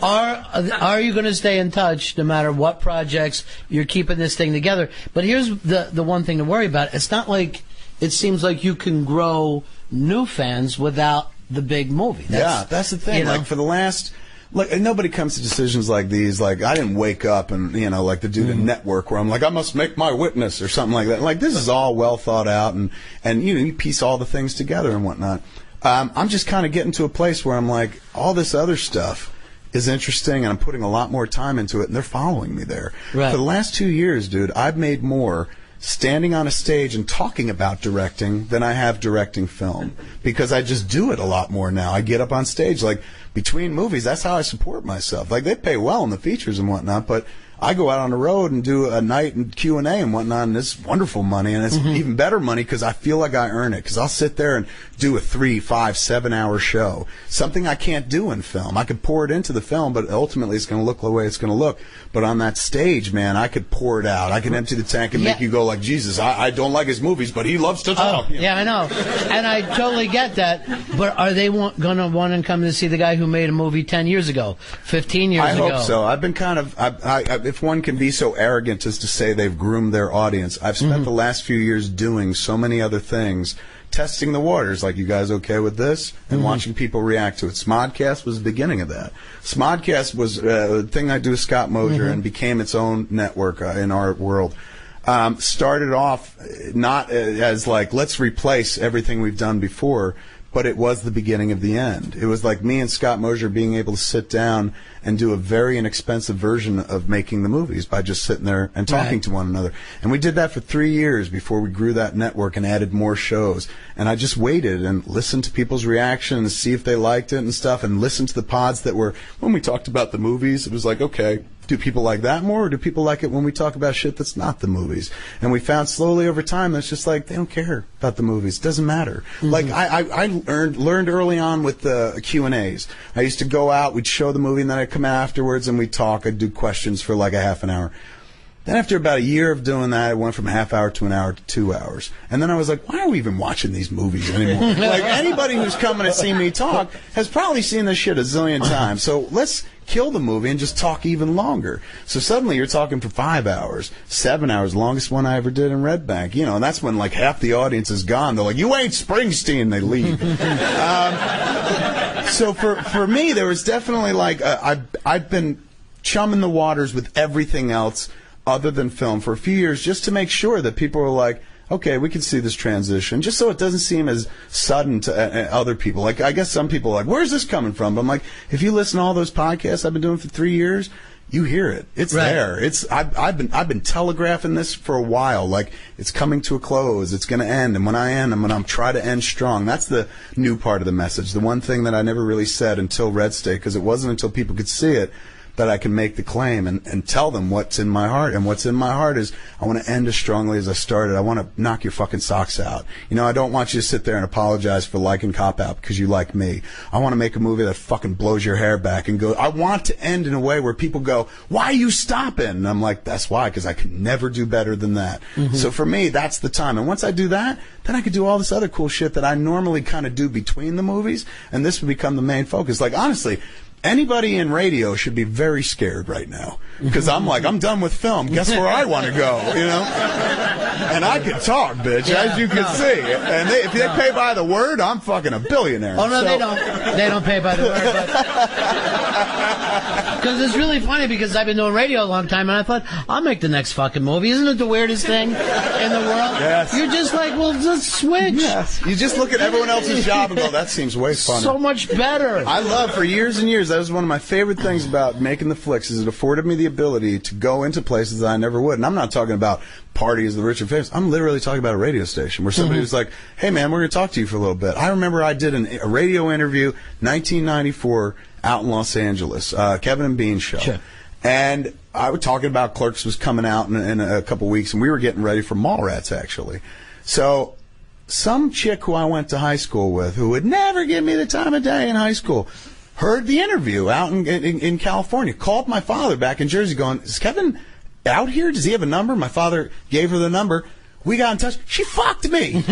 Are you going to stay in touch no matter what projects you're keeping this thing together? But here's the one thing to worry about. It's not like it seems like you can grow new fans without the big movie. That's the thing. Like, for the last... Like, nobody comes to decisions like these. Like, I didn't wake up and, like the dude in Network where I'm like, I must make my witness or something like that. Like, this is all well thought out, and you piece all the things together and whatnot. I'm just kind of getting to a place where I'm like, all this other stuff is interesting, and I'm putting a lot more time into it, and they're following me there. Right. For the last 2 years, dude, I've made more standing on a stage and talking about directing than I have directing film, because I just do it a lot more now. I get up on stage, like, between movies, that's how I support myself. Like, they pay well in the features and whatnot, but I go out on the road and do a night and Q&A and whatnot, and it's wonderful money, and it's even better money because I feel like I earn it, because I'll sit there and do a 3, 5, 7 hour show, something I can't do in film. I could pour it into the film, but ultimately it's going to look the way it's going to look. But on that stage, man, I could pour it out. I could empty the tank and make you go like, Jesus, I don't like his movies, but he loves to talk. Yeah, I know. And I totally get that. But are they going to want to come to see the guy who made a movie 10 years ago, 15 years ago? I hope so. I've been kind of, if one can be so arrogant as to say they've groomed their audience, I've spent the last few years doing so many other things, testing the waters, like, you guys okay with this? And watching people react to it. Smodcast was the beginning of that. Smodcast was a thing I do with Scott Mosier and became its own network in our world. Started off not as like, let's replace everything we've done before, but it was the beginning of the end. It was like me and Scott Mosier being able to sit down and do a very inexpensive version of making the movies by just sitting there and talking to one another. And we did that for 3 years before we grew that network and added more shows. And I just waited and listened to people's reactions, see if they liked it and stuff, and listened to the pods that were, when we talked about the movies, it was like, okay, do people like that more, or do people like it when we talk about shit that's not the movies? And we found slowly over time that's just like, they don't care about the movies. It doesn't matter. Like, I learned early on with the Q&As. I used to go out, we'd show the movie, and then I'd come out afterwards and we'd talk. I'd do questions for like a half an hour. Then after about a year of doing that, it went from a half hour to an hour to 2 hours. And then I was like, why are we even watching these movies anymore? Like, anybody who's coming to see me talk has probably seen this shit a zillion times. So let's kill the movie and just talk even longer. So suddenly you're talking for 5 hours, 7 hours, longest one I ever did in Red Bank. You know, and that's when like half the audience is gone. They're like, you ain't Springsteen. They leave. So for me, there was definitely like, I've been chumming the waters with everything else other than film for a few years, just to make sure that people were like, okay, we can see this transition, just so it doesn't seem as sudden to other people. Like, I guess some people are like, where's this coming from? But I'm like, if you listen to all those podcasts I've been doing for 3 years, you hear it. It's there. I've been telegraphing this for a while. Like, it's coming to a close. It's going to end. And when I end, I'm going to try to end strong. That's the new part of the message. The one thing that I never really said until Red State, because it wasn't until people could see it that I can make the claim and tell them what's in my heart. And what's in my heart is, I want to end as strongly as I started. I want to knock your fucking socks out. You know, I don't want you to sit there and apologize for liking Cop Out because you like me. I want to make a movie that fucking blows your hair back and go, I want to end in a way where people go, why are you stopping? And I'm like, that's why, because I can never do better than that. So for me, that's the time. And once I do that, then I could do all this other cool shit that I normally kind of do between the movies, and this would become the main focus. Like, honestly, anybody in radio should be very scared right now, because I'm like, I'm done with film. Guess where I want to go, you know? And I can talk, bitch, as you can see. And if they pay by the word, I'm fucking a billionaire. Oh, no, they don't. They don't pay by the word. Because it's really funny, because I've been doing radio a long time, and I thought, I'll make the next fucking movie. Isn't it the weirdest thing in the world? Yes. You're just like, well, just switch. Yes. You just look at everyone else's job and go, that seems way funner. So much better. I love, for years and years, that was one of my favorite things about making the flicks, is it afforded me the ability to go into places that I never would. And I'm not talking about parties, the rich and famous. I'm literally talking about a radio station where somebody was like, hey man, we're going to talk to you for a little bit. I remember I did a radio interview, 1994, out in Los Angeles, Kevin and Bean show. Sure. And I was talking about Clerks was coming out in a couple weeks, and we were getting ready for Mallrats, actually. So some chick who I went to high school with, who would never give me the time of day in high school, heard the interview out in California, called my father back in Jersey going, is Kevin out here? Does he have a number? My father gave her the number. We got in touch. She fucked me.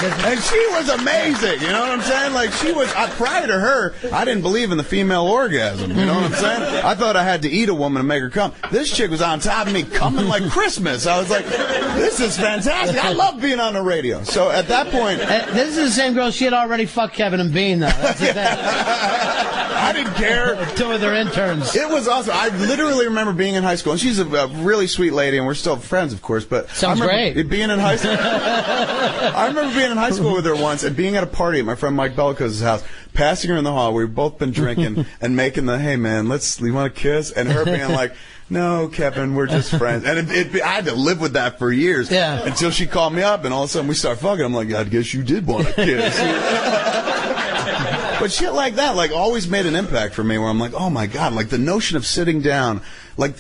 And she was amazing, you know what I'm saying? Like, she was, prior to her, I didn't believe in the female orgasm, you know what I'm saying? I thought I had to eat a woman to make her come. This chick was on top of me, coming like Christmas. I was like, this is fantastic. I love being on the radio. So at that point... this is the same girl. She had already fucked Kevin and Bean, though. That's the thing. I didn't care. 2 of their interns. It was awesome. I literally remember being in high school, and she's a really sweet lady, and we're still friends, of course, but... Sounds great. Being in high school... I remember being in high school with her once and being at a party at my friend Mike Bellicos' house, passing her in the hall. We've both been drinking and making the, hey man, you want to kiss? And her being like, no, Kevin, we're just friends. And I had to live with that for years, until she called me up, and all of a sudden we start fucking. I'm like, I guess you did want to kiss. But shit like that, like, always made an impact for me where I'm like, oh my God, like the notion of sitting down, like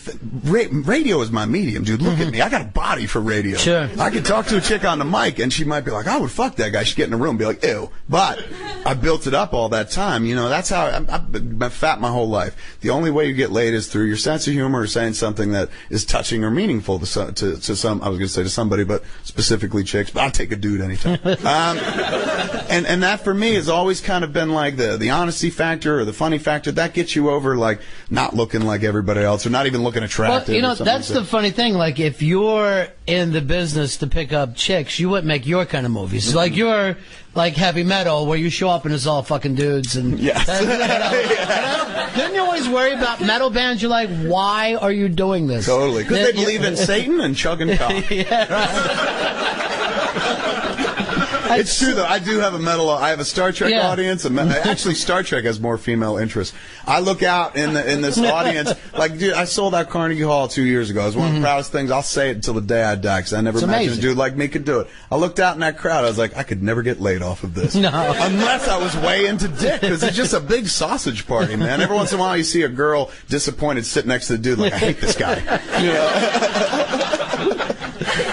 radio is my medium, dude. Look at me. I got a body for radio. Sure. I could talk to a chick on the mic and she might be like, I would fuck that guy. She'd get in the room and be like, ew. But I built it up all that time. You know, that's how I've been fat my whole life. The only way you get laid is through your sense of humor or saying something that is touching or meaningful to some, I was going to say to somebody, but specifically chicks, but I'll take a dude anytime. And that for me has always kind of been like the honesty factor or the funny factor. That gets you over like not looking like everybody else or not even looking attractive. Well, you know, that's the funny thing. Like, if you're in the business to pick up chicks, you wouldn't make your kind of movies. Mm-hmm. Like, you're like heavy metal where you show up and it's all fucking dudes. And yes. Didn't you always worry about metal bands? You're like, why are you doing this? Totally. Because they believe in Satan and chugging cock. Yeah, right. It's true, though. I do have I have a Star Trek audience. Actually, Star Trek has more female interest. I look out in this audience. Like, dude, I sold out Carnegie Hall 2 years ago. It was one of the proudest things. I'll say it until the day I die, because I never imagined a dude like me could do it. I looked out in that crowd. I was like, I could never get laid off of this. No. Unless I was way into dick, because it's just a big sausage party, man. Every once in a while, you see a girl disappointed sit next to the dude like, I hate this guy. You know?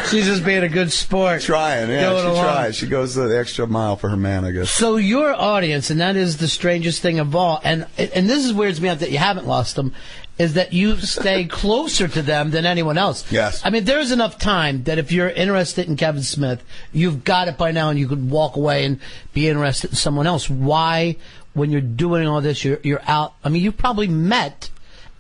She's just being a good sport. Trying, yeah, she tries. She goes the extra mile for her man, I guess. So your audience, and that is the strangest thing of all, and this is weirds me out that you haven't lost them, is that you stay closer to them than anyone else. Yes. I mean, there's enough time that if you're interested in Kevin Smith, you've got it by now, and you could walk away and be interested in someone else. Why, when you're doing all this, you're out? I mean, you've probably met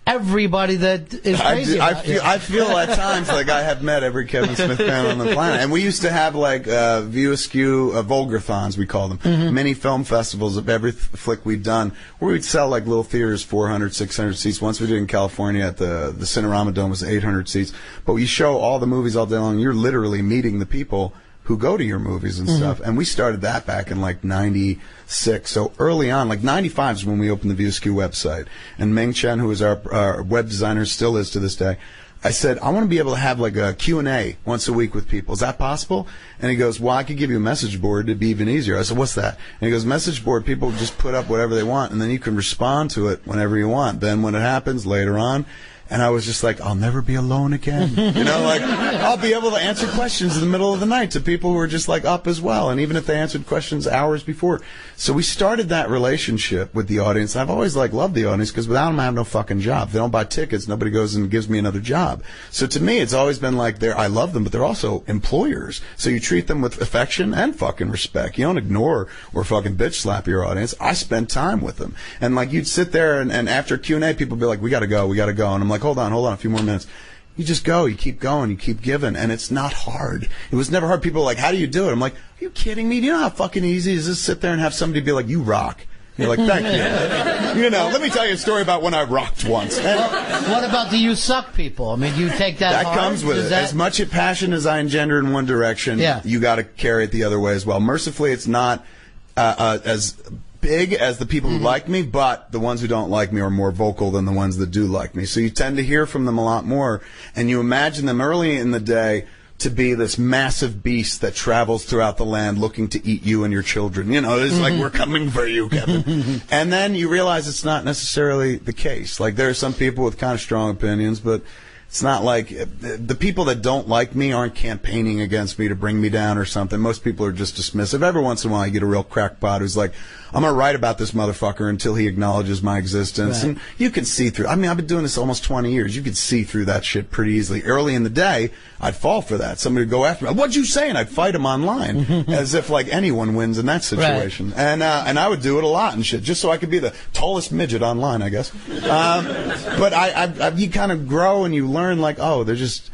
everybody that is crazy. I feel at times like I have met every Kevin Smith fan on the planet. And we used to have like View Askew, Vulgarthons, we call them, mini film festivals of every flick we'd done, where we'd sell like little theaters, 400, 600 seats. Once we did in California at the Cinerama Dome was 800 seats. But we show all the movies all day long. You're literally meeting the people who go to your movies and stuff. And we started that back in like 96. So early on, like 95 is when we opened the View Askew website. And Ming Chen, who was our web designer, still is to this day, I said, I want to be able to have like a Q&A once a week with people. Is that possible? And he goes, well, I could give you a message board. It'd be even easier. I said, what's that? And he goes, message board, people just put up whatever they want, and then you can respond to it whenever you want. Then when it happens later on, and I was just like, I'll never be alone again. You know, like, I'll be able to answer questions in the middle of the night to people who are just like up as well. And even if they answered questions hours before. So we started that relationship with the audience. I've always like loved the audience because without them I have no fucking job. If they don't buy tickets, nobody goes and gives me another job. So to me, it's always been like I love them, but they're also employers. So you treat them with affection and fucking respect. You don't ignore or fucking bitch slap your audience. I spend time with them. And like you'd sit there and after Q&A, people would be like, we gotta go. And I'm like, hold on, a few more minutes. You just go, you keep going, you keep giving, and it's not hard. It was never hard. People are like, how do you do it? I'm like, are you kidding me? Do you know how fucking easy it is to sit there and have somebody be like, you rock? You're like, thank you. You know, let me tell you a story about when I rocked once. Well, what about the you suck people? I mean, you take that hard? That comes with it. As much passion as I engender in one direction, you got to carry it the other way as well. Mercifully, it's not as big as the people who like me, but the ones who don't like me are more vocal than the ones that do like me. So you tend to hear from them a lot more, and you imagine them early in the day to be this massive beast that travels throughout the land looking to eat you and your children. You know, it's like, we're coming for you, Kevin. And then you realize it's not necessarily the case. Like, there are some people with kind of strong opinions, but it's not like the people that don't like me aren't campaigning against me to bring me down or something. Most people are just dismissive. Every once in a while, you get a real crackpot who's like, I'm going to write about this motherfucker until he acknowledges my existence. Right. And you can see through. I mean, I've been doing this almost 20 years. You could see through that shit pretty easily. Early in the day, I'd fall for that. Somebody would go after me. What'd you say? And I'd fight him online as if like anyone wins in that situation. Right. And I would do it a lot and shit just so I could be the tallest midget online, I guess. But you kind of grow and you learn like, oh, this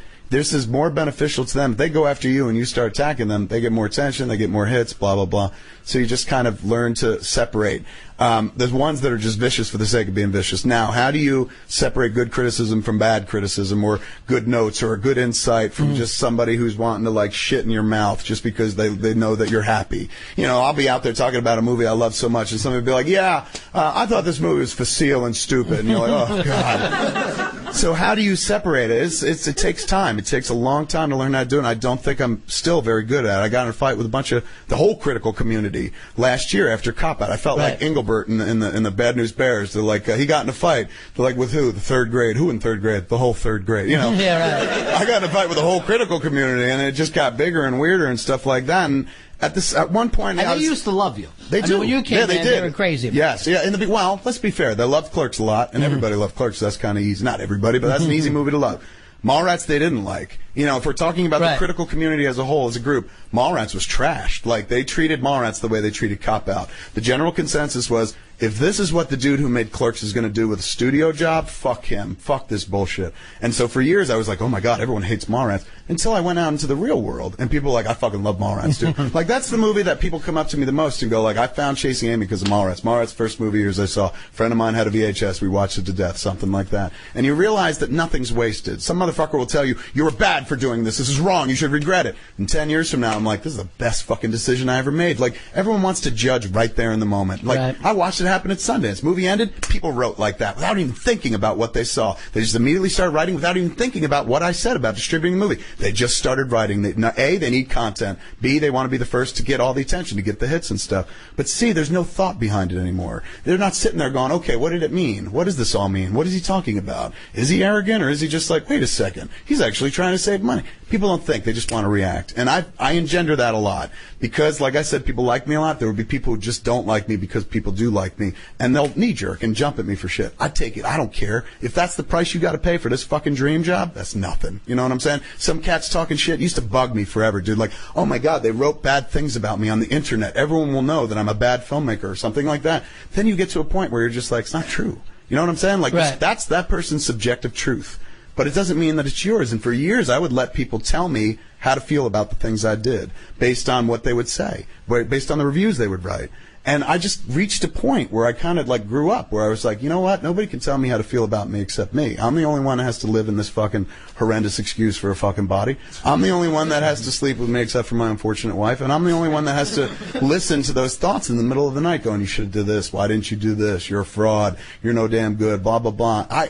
is more beneficial to them. If they go after you and you start attacking them, they get more attention, they get more hits, blah, blah, blah. So you just kind of learn to separate. There's ones that are just vicious for the sake of being vicious. Now, how do you separate good criticism from bad criticism, or good notes, or a good insight from just somebody who's wanting to like shit in your mouth just because they know that you're happy? You know, I'll be out there talking about a movie I love so much, and somebody will be like, yeah, I thought this movie was facile and stupid. And you're like, oh, God. So how do you separate it? It takes time. It takes a long time to learn how to do it, and I don't think I'm still very good at it. I got in a fight with a bunch of the whole critical community last year after Cop Out. I felt like Engelbert in the Bad News Bears. They're like, he got in a fight. They're like, with who? The third grade. Who in third grade? The whole third grade. You know? Yeah, right. I got in a fight with the whole critical community, and it just got bigger and weirder and stuff like that. And at one point, and they used to love you. They do. When you came they in, did. They were crazy. Yes, yeah. Well, let's be fair. They loved Clerks a lot, and everybody loved Clerks. So that's kind of easy. Not everybody, but that's an easy movie to love. Mallrats they didn't like. You know, if we're talking about the critical community as a whole, as a group, Mallrats was trashed. Like, they treated Mallrats the way they treated Cop Out. The general consensus was, if this is what the dude who made Clerks is going to do with a studio job, fuck him. Fuck this bullshit. And so for years I was like, oh my God, everyone hates Mallrats. Until I went out into the real world, and people were like, I fucking love Mallrats, dude. Like, that's the movie that people come up to me the most and go, like, I found Chasing Amy because of Mallrats. Mallrats' first movie years I saw. A friend of mine had a VHS. We watched it to death, something like that. And you realize that nothing's wasted. Some motherfucker will tell you, you were bad for doing this. This is wrong. You should regret it. And 10 years from now, I'm like, this is the best fucking decision I ever made. Like, everyone wants to judge right there in the moment. Like, I watched it happen at Sundance. Movie ended, people wrote like that without even thinking about what they saw. They just immediately started writing without even thinking about what I said about distributing the movie. They just started writing. A, they need content. B, they want to be the first to get all the attention, to get the hits and stuff. But C, there's no thought behind it anymore. They're not sitting there going, okay, what did it mean? What does this all mean? What is he talking about? Is he arrogant, or is he just like, wait a second, he's actually trying to save money? People don't think. They just want to react. And I engender that a lot. Because, like I said, people like me a lot. There would be people who just don't like me because people do like me. And they'll knee-jerk and jump at me for shit. I take it. I don't care. If that's the price you got to pay for this fucking dream job, that's nothing. You know what I'm saying? Some cats talking shit used to bug me forever, dude. Like, oh my God, they wrote bad things about me on the internet. Everyone will know that I'm a bad filmmaker or something like that. Then you get to a point where you're just like, it's not true. You know what I'm saying? Like, that's that person's subjective truth. But it doesn't mean that it's yours. And for years, I would let people tell me how to feel about the things I did based on what they would say, based on the reviews they would write. And I just reached a point where I kind of like grew up, where I was like, you know what? Nobody can tell me how to feel about me except me. I'm the only one that has to live in this fucking horrendous excuse for a fucking body. I'm the only one that has to sleep with me except for my unfortunate wife. And I'm the only one that has to listen to those thoughts in the middle of the night going, you should have did this. Why didn't you do this? You're a fraud. You're no damn good. Blah, blah, blah.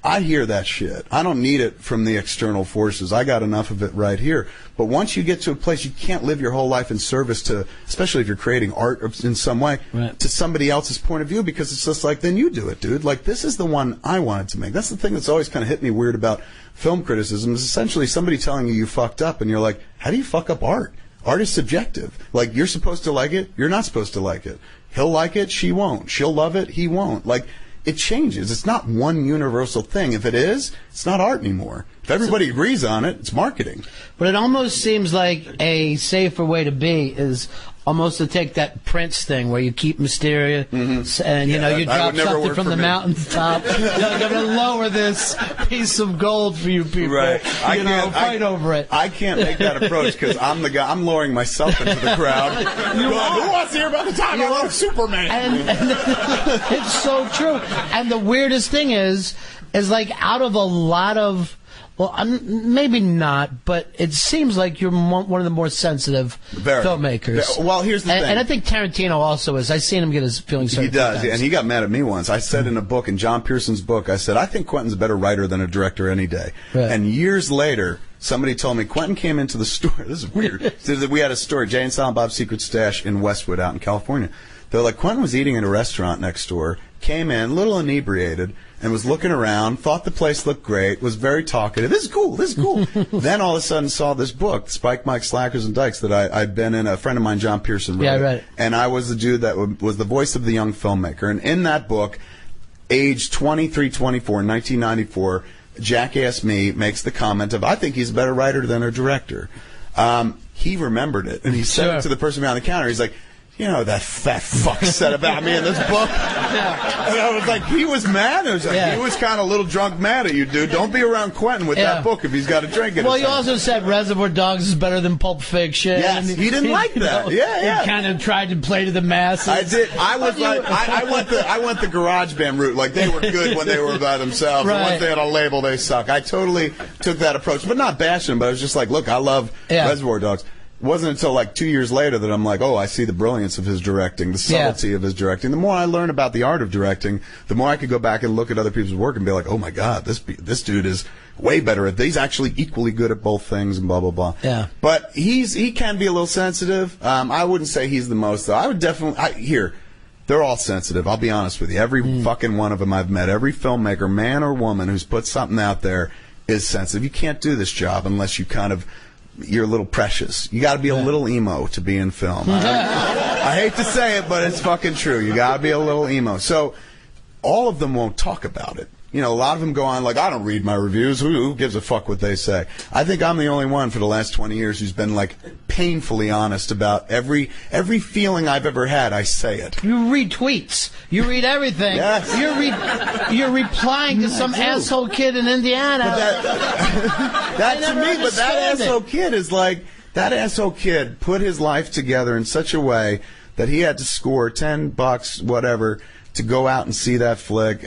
I hear that shit. I don't need it from the external forces. I got enough of it right here. But once you get to a place, you can't live your whole life in service to, especially if you're creating art in some way, to somebody else's point of view, because it's just like, then you do it, dude. Like, this is the one I wanted to make. That's the thing that's always kind of hit me weird about film criticism, is essentially somebody telling you fucked up, and you're like, how do you fuck up art? Art is subjective. Like, you're supposed to like it, you're not supposed to like it. He'll like it, she won't. She'll love it, he won't. Like, it changes. It's not one universal thing. If it is, it's not art anymore. If everybody agrees on it, it's marketing. But it almost seems like a safer way to be is almost to take that Prince thing where you keep mysterious and, you know, you drop something from the mountaintop. You're going to lower this piece of gold for you people. Right. Fight over it. I can't make that approach because I'm the guy. I'm lowering myself into the crowd. Who wants to hear about the time I love Superman? And it's so true. And the weirdest thing is like out of a lot of, well, maybe not, but it seems like you're one of the more sensitive filmmakers. Well, here's the thing. And I think Tarantino also is. I've seen him get his feelings hurt. He does, and he got mad at me once. I said in a book, in John Pearson's book, I said, I think Quentin's a better writer than a director any day. Right. And years later, somebody told me, Quentin came into the store. This is weird. We had a store, Jay and Silent Bob's Secret Stash in Westwood out in California. They're like, Quentin was eating in a restaurant next door, came in, a little inebriated, and was looking around, thought the place looked great, was very talkative. This is cool, this is cool. Then all of a sudden saw this book, Spike, Mike, Slackers, and Dykes, that I'd been in. A friend of mine, John Pearson, wrote. Yeah, right. And I was the dude that was the voice of the young filmmaker. And in that book, age 23, 24, 1994, Jackass Me makes the comment of, I think he's a better writer than a director. He remembered it, and he said it to the person behind the counter. He's like, you know, that fat fuck said about me in this book. And I was like, he was mad. It was like, he was kind of a little drunk mad at you, dude. Don't be around Quentin with that book if he's got a drink in his hand. You also said Reservoir Dogs is better than Pulp Fiction. Yes, he didn't like that. He kind of tried to play to the masses. I did. I was like, I went the garage band route. Like, they were good when they were by themselves. And once they had a label, they suck. I totally took that approach, but not bashing them. But I was just like, look, I love Reservoir Dogs. wasn't until like 2 years later that I'm like, oh, I see the brilliance of his directing, the subtlety of his directing. The more I learn about the art of directing, the more I could go back and look at other people's work and be like, oh my God, this dude is way better at. He's actually equally good at both things and blah blah blah. Yeah. But he can be a little sensitive. I wouldn't say he's the most though. I would definitely they're all sensitive. I'll be honest with you. Every fucking one of them I've met, every filmmaker, man or woman, who's put something out there is sensitive. You can't do this job unless you you're a little precious. You got to be a little emo to be in film. I hate to say it, but it's fucking true. You got to be a little emo. So all of them won't talk about it. You know, a lot of them go on like, I don't read my reviews. Who gives a fuck what they say? I think I'm the only one for the last 20 years who's been like painfully honest about every feeling I've ever had. I say it. You read tweets. You read everything. Yes. You're replying to some asshole kid in Indiana. But that to me, but that asshole kid is like, that asshole kid put his life together in such a way that he had to score $10, whatever, to go out and see that flick.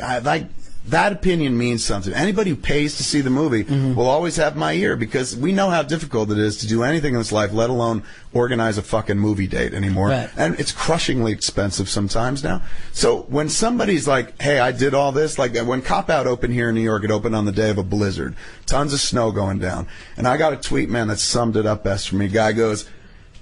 That opinion means something. Anybody who pays to see the movie will always have my ear, because we know how difficult it is to do anything in this life, let alone organize a fucking movie date anymore. Right. And it's crushingly expensive sometimes now. So when somebody's like, hey, I did all this, like when Cop Out opened here in New York, it opened on the day of a blizzard. Tons of snow going down. And I got a tweet, man, that summed it up best for me. Guy goes,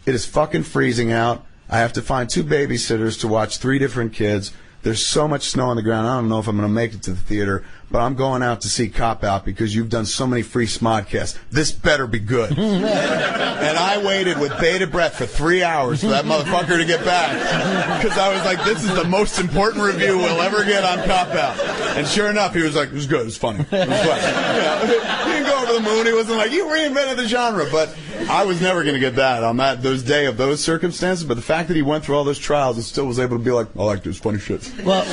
it is fucking freezing out. I have to find 2 babysitters to watch 3 different kids. There's so much snow on the ground, I don't know if I'm going to make it to the theater, but I'm going out to see Cop Out because you've done so many free Smodcasts. This better be good. And I waited with bated breath for 3 hours for that motherfucker to get back, because I was like, this is the most important review we'll ever get on Cop Out. And sure enough, he was like, it was good, it was funny. It was funny. He didn't go over the moon, he wasn't like, you reinvented the genre, but I was never going to get that on those day of those circumstances. But the fact that he went through all those trials and still was able to be like, I like this funny shit. Well,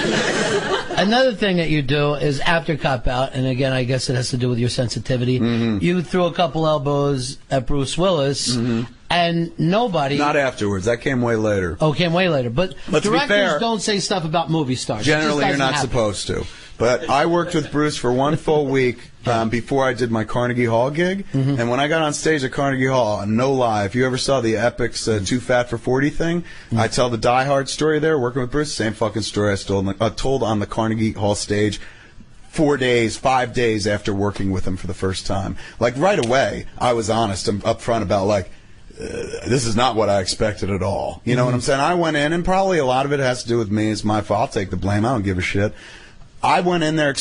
another thing that you do is after Cop Out, and again, I guess it has to do with your sensitivity, you threw a couple elbows at Bruce Willis, and nobody... Not afterwards. That came way later. Oh, came way later. But directors fair, don't say stuff about movie stars. Generally, you're not supposed to. But I worked with Bruce for 1 full week before I did my Carnegie Hall gig. And when I got on stage at Carnegie Hall, no lie, if you ever saw the Epic's Too Fat for 40 thing, I tell the Die Hard story there, working with Bruce, same fucking story I told on the Carnegie Hall stage 5 days after working with him for the first time. Like, right away, I was honest and upfront about, like, this is not what I expected at all. You know what I'm saying? I went in, and probably a lot of it has to do with me. It's my fault. I'll take the blame. I don't give a shit. I went in there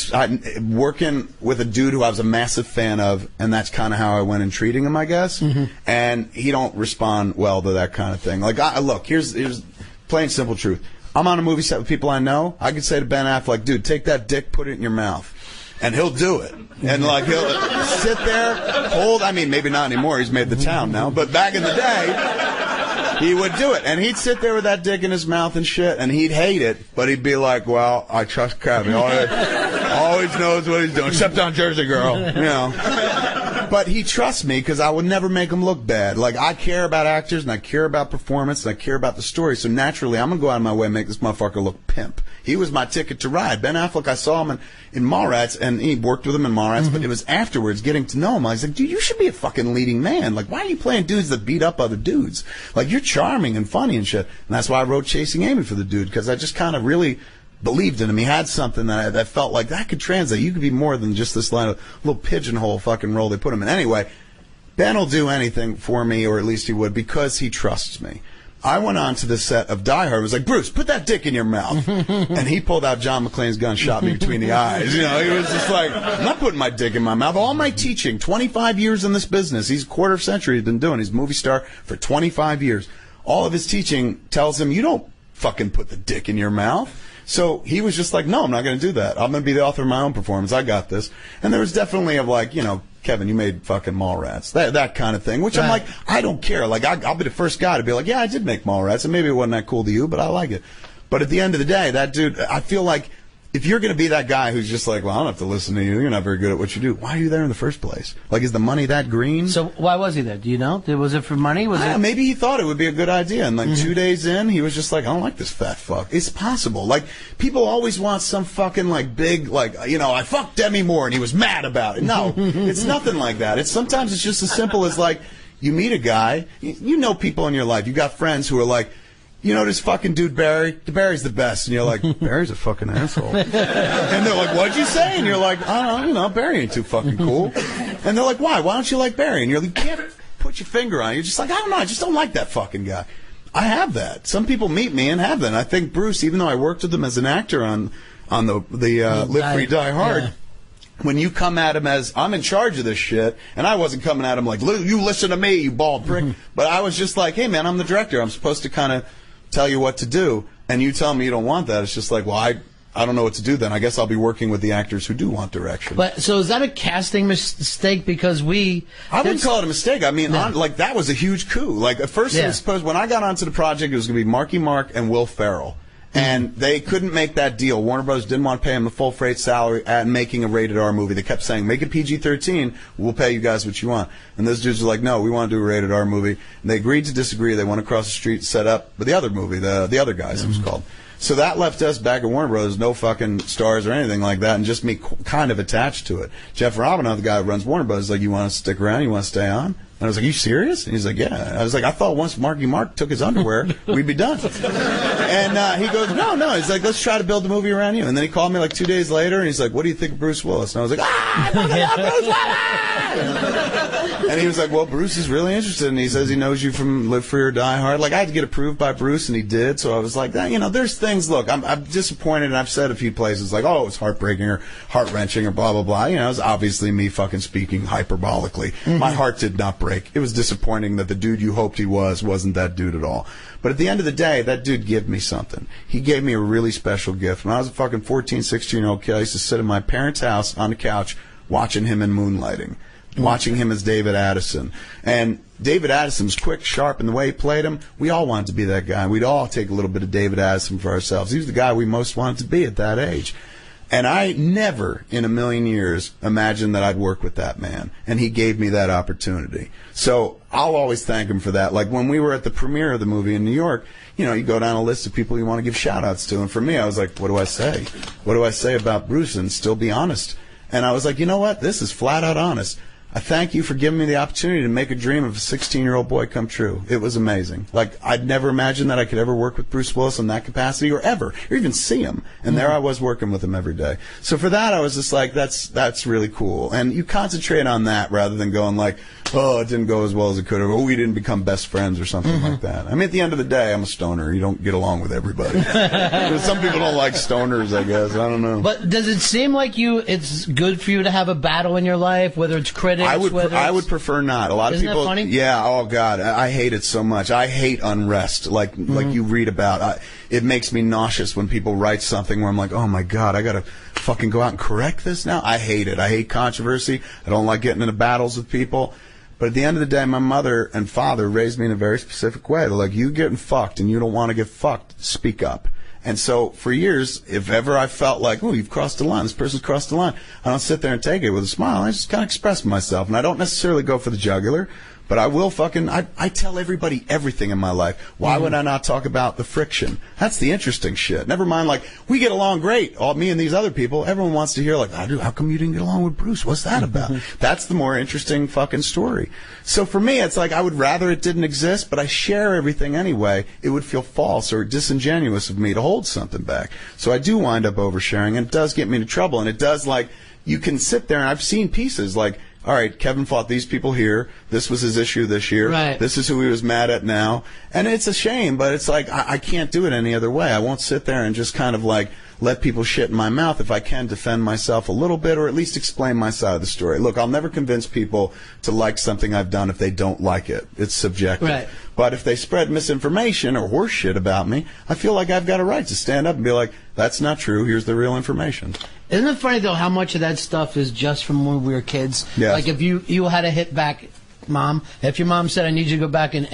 working with a dude who I was a massive fan of, and that's kind of how I went in treating him, I guess. And he don't respond well to that kind of thing. Like, look, here's plain simple truth. I'm on a movie set with people I know. I could say to Ben Affleck, dude, take that dick, put it in your mouth. And he'll do it. And, like, he'll sit there, hold, I mean, maybe not anymore. He's made the town now. But back in the day, he would do it. And he'd sit there with that dick in his mouth and shit, and he'd hate it. But he'd be like, well, I trust Kevin. Always knows what he's doing, except on Jersey Girl, you know. But he trusts me because I would never make him look bad. Like, I care about actors, and I care about performance, and I care about the story. So naturally, I'm going to go out of my way and make this motherfucker look pimp. He was my ticket to ride. Ben Affleck, I saw him in Mallrats, and he worked with him in Mallrats, but it was afterwards getting to know him. I was like, dude, you should be a fucking leading man. Like, why are you playing dudes that beat up other dudes? Like, you're charming and funny and shit. And that's why I wrote Chasing Amy for the dude, because I just kind of really believed in him. He had something that felt like that could translate. You could be more than just this little pigeonhole fucking role they put him in. Anyway, Ben will do anything for me, or at least he would, because he trusts me. I went on to the set of Die Hard and was like, Bruce, put that dick in your mouth. And he pulled out John McClane's gun, shot me between the eyes. You know, he was just like, I'm not putting my dick in my mouth. All my teaching, 25 years in this business, he's a quarter of century he's been doing. He's a movie star for 25 years. All of his teaching tells him, you don't fucking put the dick in your mouth. So he was just like, no, I'm not going to do that. I'm going to be the author of my own performance. I got this. And there was definitely like, you know, Kevin, you made fucking Mallrats. That kind of thing, which I'm like, I don't care. Like, I'll be the first guy to be like, yeah, I did make Mallrats, and maybe it wasn't that cool to you, but I like it. But at the end of the day, that dude, I feel like if you're going to be that guy who's just like, well, I don't have to listen to you, you're not very good at what you do, why are you there in the first place? Like, is the money that green? So why was he there? Do you know? Was it for money? Maybe he thought it would be a good idea, and like 2 days in, he was just like, I don't like this fat fuck. It's possible. Like, people always want some fucking like big, like, you know, I fucked Demi Moore and he was mad about it. No, it's nothing like that. Sometimes it's just as simple as like, you meet a guy, you know people in your life. You got friends who are like, you know this fucking dude Barry? Barry's the best. And you're like, Barry's a fucking asshole. And they're like, what'd you say? And you're like, I don't know, Barry ain't too fucking cool. And they're like, why? Why don't you like Barry? And you're like, you can't put your finger on it. You're just like, I don't know, I just don't like that fucking guy. I have that. Some people meet me and have that. And I think Bruce, even though I worked with him as an actor on the Live Free, Die Hard, when you come at him as, I'm in charge of this shit, and I wasn't coming at him like, you listen to me, you bald prick. But I was just like, hey, man, I'm the director. I'm supposed to kind of tell you what to do, and you tell me you don't want that. It's just like, well, I don't know what to do then. I guess I'll be working with the actors who do want direction. But so is that a casting mistake? Because I wouldn't call it a mistake. I mean, like, that was a huge coup. Like, at first it was supposed, when I got onto the project, it was going to be Marky Mark and Will Ferrell. And they couldn't make that deal. Warner Bros. Didn't want to pay him the full freight salary at making a rated R movie. They kept saying, make it PG-13, we'll pay you guys what you want. And those dudes were like, no, we want to do a rated R movie. And they agreed to disagree. They went across the street, set up with the other movie, the Other Guys, it was called. So that left us back at Warner Bros., no fucking stars or anything like that, and just me kind of attached to it. Jeff Robinoff, the guy who runs Warner Bros., is like, you want to stick around? You want to stay on? And I was like, you serious? And he's like, yeah. I was like, I thought once Marky Mark took his underwear, we'd be done. And he goes, no. He's like, let's try to build the movie around you. And then he called me like 2 days later, and he's like, what do you think of Bruce Willis? And I was like, Bruce Willis! And he was like, well, Bruce is really interested, and he says he knows you from Live Free or Die Hard. Like, I had to get approved by Bruce, and he did. So I was like, you know, there's things, look, I'm disappointed, and I've said a few places, like, oh, it's heartbreaking or heart-wrenching or blah, blah, blah. You know, it was obviously me fucking speaking hyperbolically. My heart did not break. It was disappointing that the dude you hoped he wasn't that dude at all. But at the end of the day, that dude gave me something. He gave me a really special gift. When I was a fucking 14, 16-year-old kid, I used to sit in my parents' house on the couch watching him in Moonlighting, watching him as David Addison. And David Addison was quick, sharp, and the way he played him, we all wanted to be that guy. We'd all take a little bit of David Addison for ourselves. He was the guy we most wanted to be at that age. And I never in a million years imagined that I'd work with that man. And he gave me that opportunity. So I'll always thank him for that. Like when we were at the premiere of the movie in New York, you know, you go down a list of people you want to give shout-outs to. And for me, I was like, what do I say? What do I say about Bruce and still be honest? And I was like, you know what? This is flat-out honest. I thank you for giving me the opportunity to make a dream of a 16-year-old boy come true. It was amazing. Like, I'd never imagined that I could ever work with Bruce Willis in that capacity or ever, or even see him. And there I was working with him every day. So for that, I was just like, that's really cool. And you concentrate on that rather than going like, oh, it didn't go as well as it could have, or we didn't become best friends or something like that. I mean, at the end of the day, I'm a stoner. You don't get along with everybody. Some people don't like stoners, I guess. I don't know. But does it seem like it's good for you to have a battle in your life, whether it's critics, I would prefer not. A lot of people. Isn't that funny? Yeah. Oh God, I hate it so much. I hate unrest, like you read about. It makes me nauseous when people write something where I'm like, oh my God, I gotta fucking go out and correct this now. I hate it. I hate controversy. I don't like getting into battles with people. But at the end of the day, my mother and father raised me in a very specific way. They're like, you getting fucked and you don't want to get fucked, speak up. And so for years, if ever I felt like, oh, you've crossed the line, this person's crossed the line, I don't sit there and take it with a smile. I just kind of express myself. And I don't necessarily go for the jugular, but I will I tell everybody everything in my life. Why would I not talk about the friction? That's the interesting shit. Never mind, like, we get along great, all me and these other people. Everyone wants to hear, like, how come you didn't get along with Bruce? What's that about? That's the more interesting fucking story. So for me, it's like I would rather it didn't exist, but I share everything anyway. It would feel false or disingenuous of me to hold something back. So I do wind up oversharing, and it does get me into trouble. And it does, like, you can sit there, and I've seen pieces like, all right, Kevin fought these people here. This was his issue this year. Right. This is who he was mad at now. And it's a shame, but it's like I can't do it any other way. I won't sit there and just kind of like let people shit in my mouth. If I can defend myself a little bit or at least explain my side of the story. Look, I'll never convince people to like something I've done if they don't like it. It's subjective. Right. But if they spread misinformation or horse shit about me, I feel like I've got a right to stand up and be like, that's not true. Here's the real information. Isn't it funny, though, how much of that stuff is just from when we were kids? Yes. Like, if you had a hit back mom, if your mom said, I need you to go back and,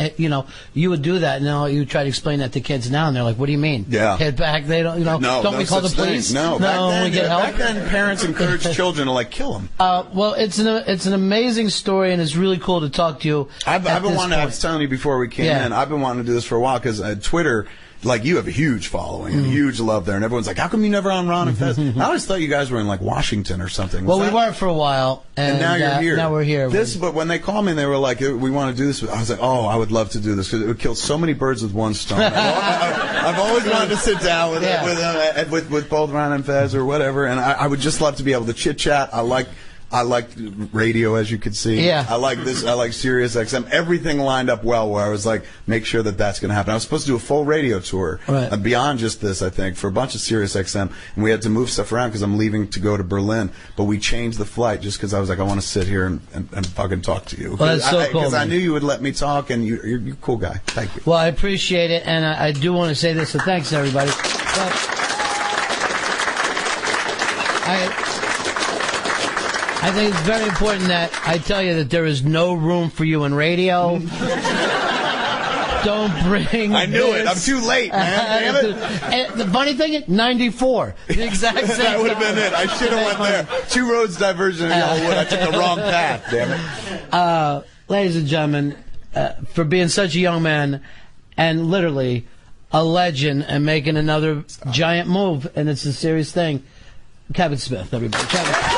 you would do that. And now you try to explain that to kids now, and they're like, what do you mean? Yeah. Hit back, they don't, don't we call the police? No, we get help? Back then, parents encouraged children to, like, kill them. Well, it's an amazing story, and it's really cool to talk to you. I was telling you before we came in, I've been wanting to do this for a while, because Twitter like, you have a huge following and huge love there, and everyone's like, how come you never on Ron and Fez? I always thought you guys were in, like, Washington or something. Well, we were for a while, and now you're here. Now we're here. But when they called me and they were like, we want to do this, I was like, oh, I would love to do this, because it would kill so many birds with one stone. I've always wanted to sit down with both Ron and Fez or whatever, and I would just love to be able to chit-chat. I like radio, as you could see. Yeah. I like this. I like Sirius XM. Everything lined up well where I was like, make sure that that's going to happen. I was supposed to do a full radio tour beyond just this, I think, for a bunch of Sirius XM. And we had to move stuff around because I'm leaving to go to Berlin. But we changed the flight just because I was like, I want to sit here and fucking talk to you. Well, that's so cool. Because I knew you would let me talk, and you're a cool guy. Thank you. Well, I appreciate it, and I do want to say this, so thanks, everybody. I think it's very important that I tell you that there is no room for you in radio. Don't bring I knew it. I'm too late, man. Damn it. And the funny thing, 94. The exact same That would have been it. I should have went there. 2 roads diversion in Yellowwood. I took the wrong path, damn it. Ladies and gentlemen, for being such a young man and literally a legend and making another giant move, and it's a serious thing, Kevin Smith, everybody. Kevin.